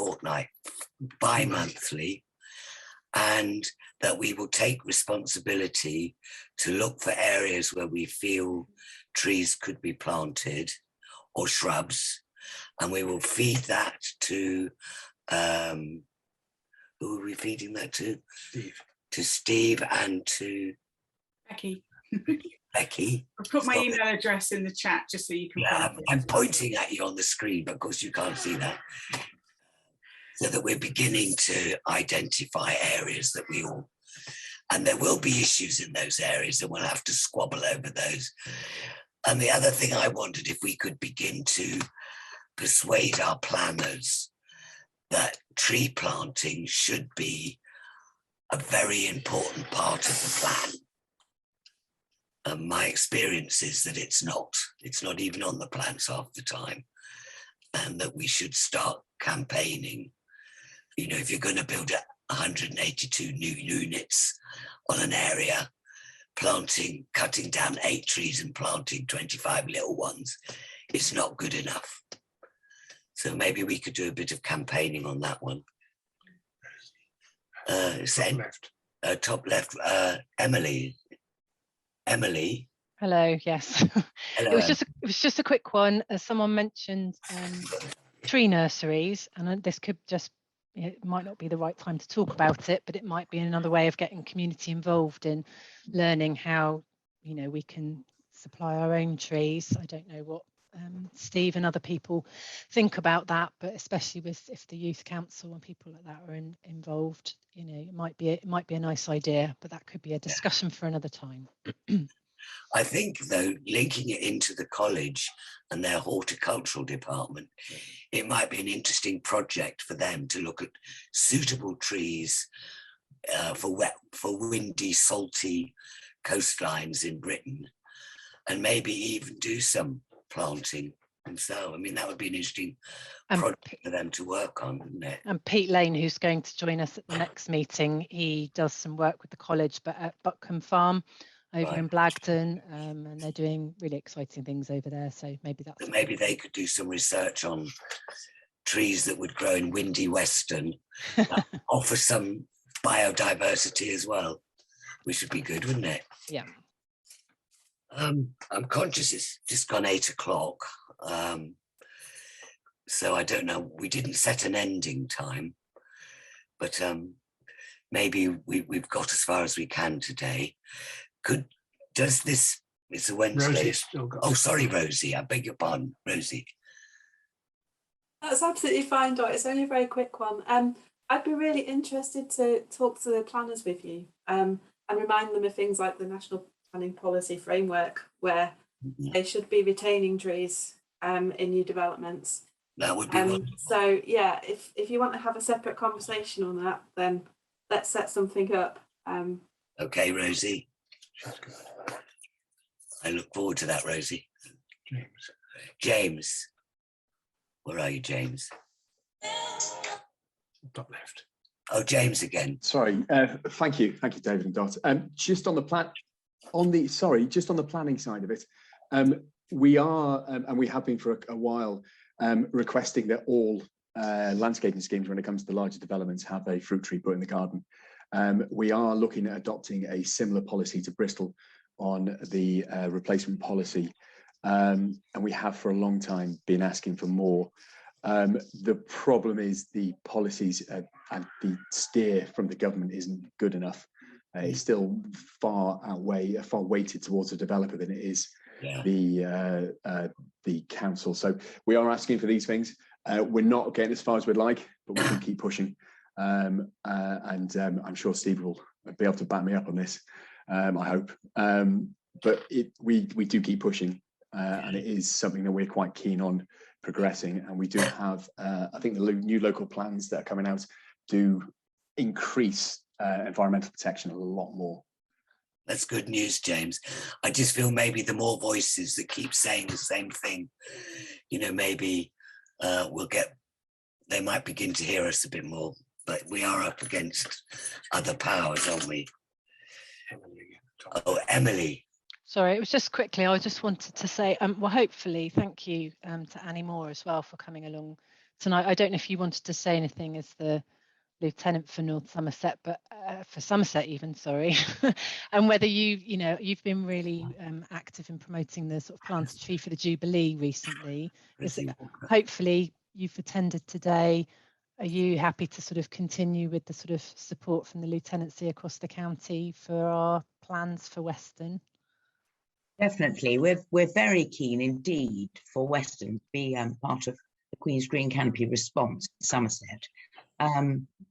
bi-monthly, and that we will take responsibility to look for areas where we feel trees could be planted or shrubs, and we will feed that to, who are we feeding that to? Steve. To Steve and to Becky. Becky. I've put my email address in the chat just so you can. Yeah, I'm pointing at you on the screen, but of course you can't see that. So that we're beginning to identify areas that we all, and there will be issues in those areas, and we'll have to squabble over those. And the other thing I wondered if we could begin to persuade our planners that tree planting should be a very important part of the plan. And my experience is that it's not even on the plans half the time, and that we should start campaigning. You know, if you're going to build 182 new units on an area, cutting down 8 trees and planting 25 little ones, it's not good enough. So maybe we could do a bit of campaigning on that one. Top left, Emily. Hello, yes. Hello. It was just a quick one. As someone mentioned, tree nurseries, and this could just, it might not be the right time to talk about it, but it might be another way of getting community involved in learning how, you know, we can supply our own trees. I don't know what Steve and other people think about that, but especially with if the youth council and people like that are involved, you know, it might be a nice idea, but that could be a discussion for another time. I think, though, linking it into the college and their horticultural department, it might be an interesting project for them to look at suitable trees for windy, salty coastlines in Britain, and maybe even do some planting. And so, I mean, that would be an interesting project for them to work on, wouldn't it? And Pete Lane, who's going to join us at the next meeting, he does some work with the college, but at Buckham Farm over in Blagdon, and they're doing really exciting things over there. So maybe that's... Maybe they could do some research on trees that would grow in windy Weston, offer some biodiversity as well, which would be good, wouldn't it? Yeah. I'm conscious it's just gone 8 o'clock. So I don't know, we didn't set an ending time, but maybe we've got as far as we can today. It's a Wednesday. Oh, sorry, Rosie, I beg your pardon, Rosie. That's absolutely fine, Dot. It's only a very quick one. I'd be really interested to talk to the planners with you and remind them of things like the National Planning Policy Framework, where they should be retaining trees in new developments. That would be wonderful. So yeah, if you want to have a separate conversation on that, then let's set something up. Okay, Rosie. I look forward to that, Rosie. James. Where are you, James? Top left. Oh, James again. Sorry. Thank you, David and Dot. Just on the planning side of it, we are, and we have been for a while, requesting that all landscaping schemes, when it comes to larger developments, have a fruit tree put in the garden. We are looking at adopting a similar policy to Bristol on the replacement policy, and we have for a long time been asking for more. The problem is the policies and the steer from the government isn't good enough. It's still far weighted towards the developer than it is the council. So we are asking for these things. We're not getting as far as we'd like, but we can keep pushing. I'm sure Steve will be able to back me up on this. I hope. But we do keep pushing, and it is something that we're quite keen on progressing. And we do have, I think the new local plans that are coming out do increase environmental protection a lot more. That's good news, James. I just feel maybe the more voices that keep saying the same thing, you know, maybe they might begin to hear us a bit more, but we are up against other powers, aren't we? Oh, Emily. Sorry, it was just quickly, I just wanted to say, well, hopefully, thank you to Annie Moore as well for coming along tonight. I don't know if you wanted to say anything as the Lieutenant for North Somerset, but for Somerset even, sorry, and whether you've been really active in promoting the sort of plant a tree for the Jubilee recently. Hopefully you've attended today. Are you happy to sort of continue with the sort of support from the Lieutenancy across the county for our plans for Weston? Definitely, we're very keen indeed for Weston to be part of the Queen's Green Canopy response in Somerset.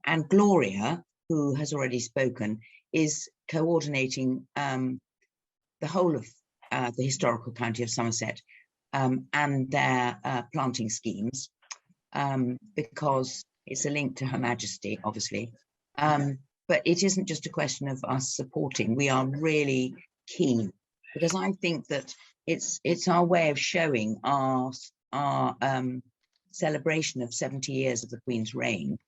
And Gloria, who has already spoken, is coordinating the whole of the historical county of Somerset and their planting schemes, because it's a link to Her Majesty, obviously. But it isn't just a question of us supporting. We are really keen, because I think that it's our way of showing our celebration of 70 years of the Queen's reign.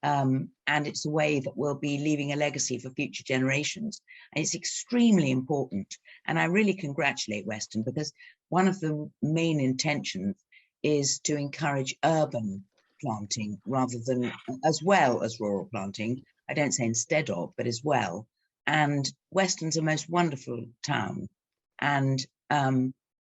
And it's a way that we'll be leaving a legacy for future generations. And it's extremely important. And I really congratulate Weston, because one of the main intentions is to encourage urban planting rather than, as well as rural planting. I don't say instead of, but as well. And Weston's a most wonderful town. And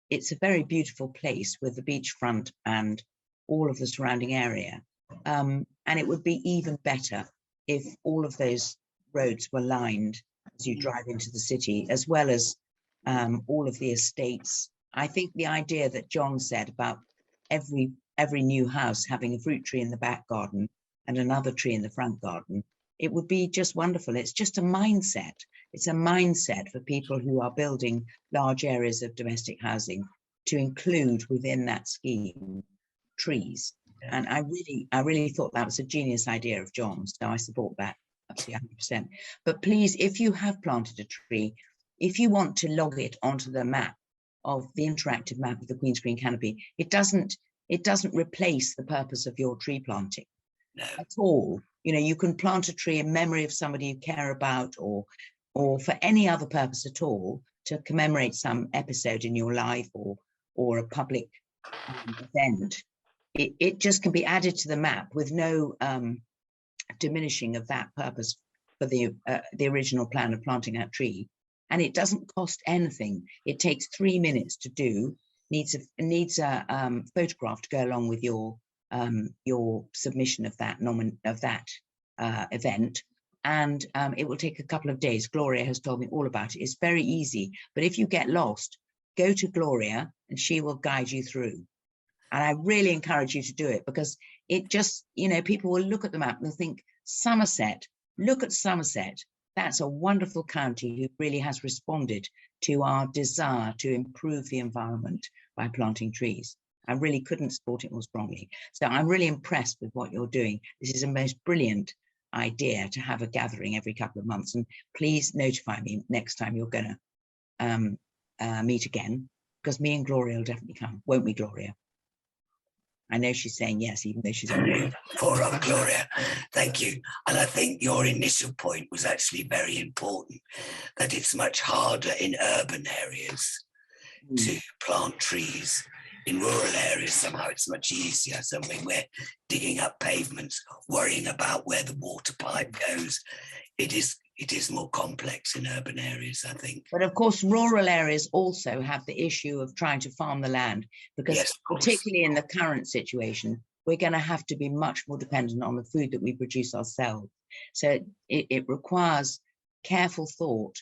it's a very beautiful place with the beachfront and all of the surrounding area. And it would be even better if all of those roads were lined as you drive into the city, as well as all of the estates. I think the idea that John said about every new house having a fruit tree in the back garden and another tree in the front garden, it would be just wonderful. It's just a mindset. It's a mindset for people who are building large areas of domestic housing to include within that scheme trees. And I really thought that was a genius idea of John's. So I support that absolutely 100%. But please, if you have planted a tree, if you want to log it onto the map of the interactive map of the Queen's Green Canopy, it doesn't replace the purpose of your tree planting at all. You know, you can plant a tree in memory of somebody you care about, or for any other purpose at all, to commemorate some episode in your life or a public event. It just can be added to the map with no diminishing of that purpose for the original plan of planting that tree. And it doesn't cost anything. It takes 3 minutes to do, needs a photograph to go along with your submission of that event. And it will take a couple of days. Gloria has told me all about it. It's very easy. But if you get lost, go to Gloria and she will guide you through. And I really encourage you to do it, because it just, you know, people will look at the map and they'll think, Somerset, look at Somerset. That's a wonderful county who really has responded to our desire to improve the environment by planting trees. I really couldn't support it more strongly. So I'm really impressed with what you're doing. This is a most brilliant idea to have a gathering every couple of months. And please notify me next time you're going to meet again, because me and Gloria will definitely come. Won't we, Gloria? I know she's saying yes, even though she's on. Poor old Gloria, thank you. And I think your initial point was actually very important, that it's much harder in urban areas to plant trees. In rural areas, somehow it's much easier. So when we're digging up pavements, worrying about where the water pipe goes, it is more complex in urban areas, I think. But of course, rural areas also have the issue of trying to farm the land, because yes, particularly in the current situation, we're going to have to be much more dependent on the food that we produce ourselves. So it requires careful thought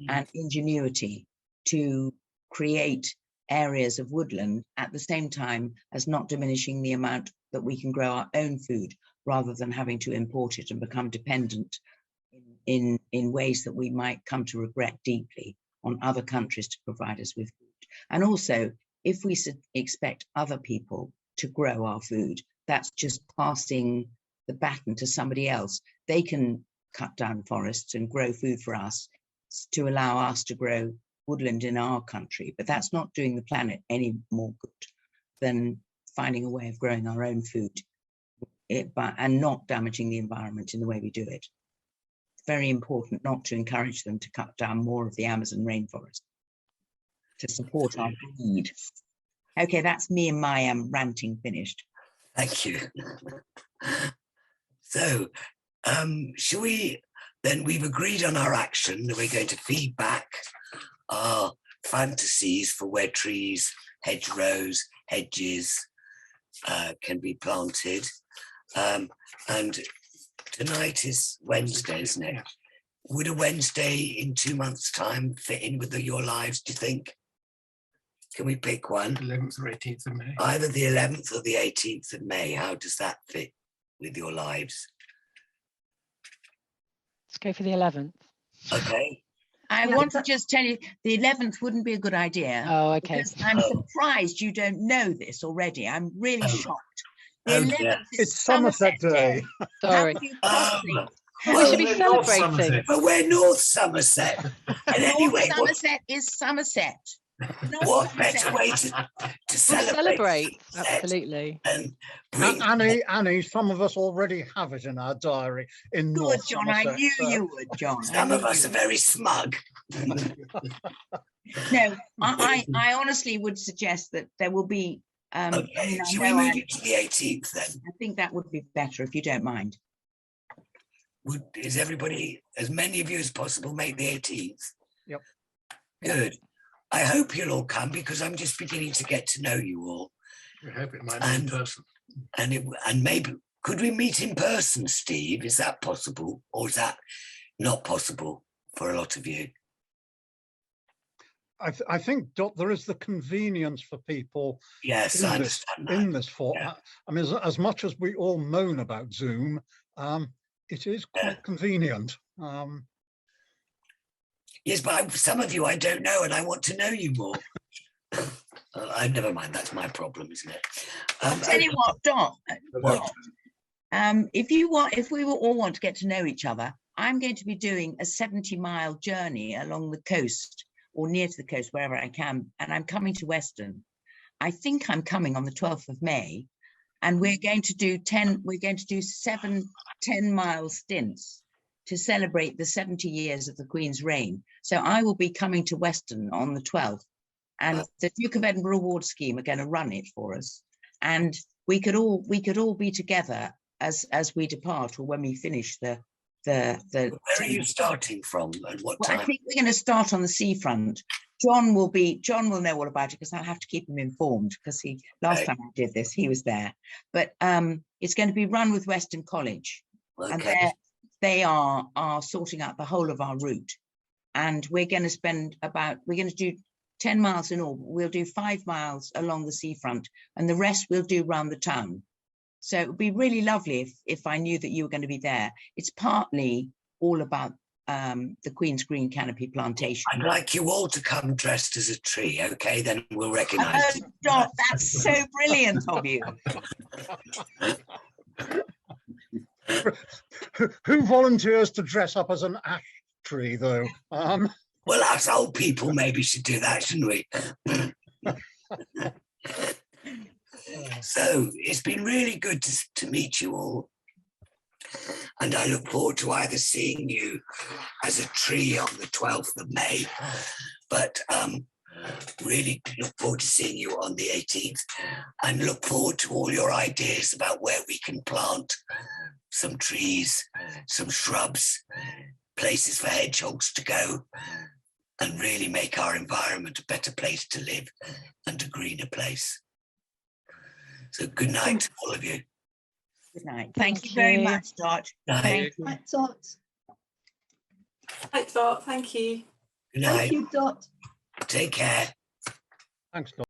and ingenuity to create areas of woodland at the same time as not diminishing the amount that we can grow our own food rather than having to import it and become dependent in ways that we might come to regret deeply on other countries to provide us with food. And also, if we expect other people to grow our food, that's just passing the baton to somebody else. They can cut down forests and grow food for us to allow us to grow woodland in our country, but that's not doing the planet any more good than finding a way of growing our own food and not damaging the environment in the way we do it. It's very important not to encourage them to cut down more of the Amazon rainforest to support our greed. Okay, that's me and my ranting finished. Thank you. So, shall we, then we've agreed on our action that we're going to feed back our fantasies for where trees, hedgerows, hedges can be planted. And tonight is Wednesday, isn't it? Would a Wednesday in 2 months' time fit in with your lives, do you think? Can we pick one? 11th or 18th of May. Either the 11th or the 18th of May. How does that fit with your lives? Let's go for the 11th. Okay. I want to just tell you, the 11th wouldn't be a good idea. Oh, okay. Because I'm surprised you don't know this already. I'm really shocked. The 11th is It's Somerset Day. Sorry. How could you possibly? We should be celebrating. But we're North Somerset. And anyway, Somerset is Somerset. What better way to celebrate? Absolutely. And Annie, some of us already have it in our diary in Good, North John. Somerset, I knew so- you would, John. Some of us are very smug. No, I honestly would suggest that there will be. Okay, should we move it to the 18th then? I think that would be better if you don't mind. Is everybody, as many of you as possible, make the 18th? Yep. Good. I hope you'll all come because I'm just beginning to get to know you all. We hope it might be in person. And maybe, could we meet in person, Steve? Is that possible? Or is that not possible for a lot of you? I think, Dot, there is the convenience for people. Yes, I understand that. In this format. I mean, as much as we all moan about Zoom, it is quite convenient. Yes, but some of you I don't know, and I want to know you more. Never mind. That's my problem, isn't it? Tell you what, Dot. If we all want to get to know each other, I'm going to be doing a 70-mile journey along the coast or near to the coast, wherever I can, and I'm coming to Weston. I think I'm coming on the 12th of May, and we're going to do 7 10-mile stints to celebrate the 70 years of the Queen's reign. So I will be coming to Weston on the 12th, and the Duke of Edinburgh Award Scheme are going to run it for us, and we could all be together as we depart or when we finish the. Where are you starting from and what time? I think we're going to start on the seafront. John will know all about it because I'll have to keep him informed because last time I did this, he was there. But it's going to be run with Weston College. Okay. And they are sorting out the whole of our route. And we're going to do 10 miles in all. We'll do 5 miles along the seafront and the rest we'll do around the town. So it would be really lovely if I knew that you were going to be there. It's partly all about the Queen's Green Canopy plantation. I'd like you all to come dressed as a tree, okay? Then we'll recognise you. Dot, that's so brilliant of you. Who volunteers to dress up as an ash tree, though? Well, us old people maybe should do that, shouldn't we? So it's been really good to meet you all. And I look forward to either seeing you as a tree on the 12th of May, but really look forward to seeing you on the 18th and look forward to all your ideas about where we can plant some trees, some shrubs, places for hedgehogs to go and really make our environment a better place to live and a greener place. So good night to all of you. Good night. Thank you very much, Dot. Thank you. Right, Dot. Right, Dot. Thank you. Good night. Thank you, Dot. Take care. Thanks, Dawn.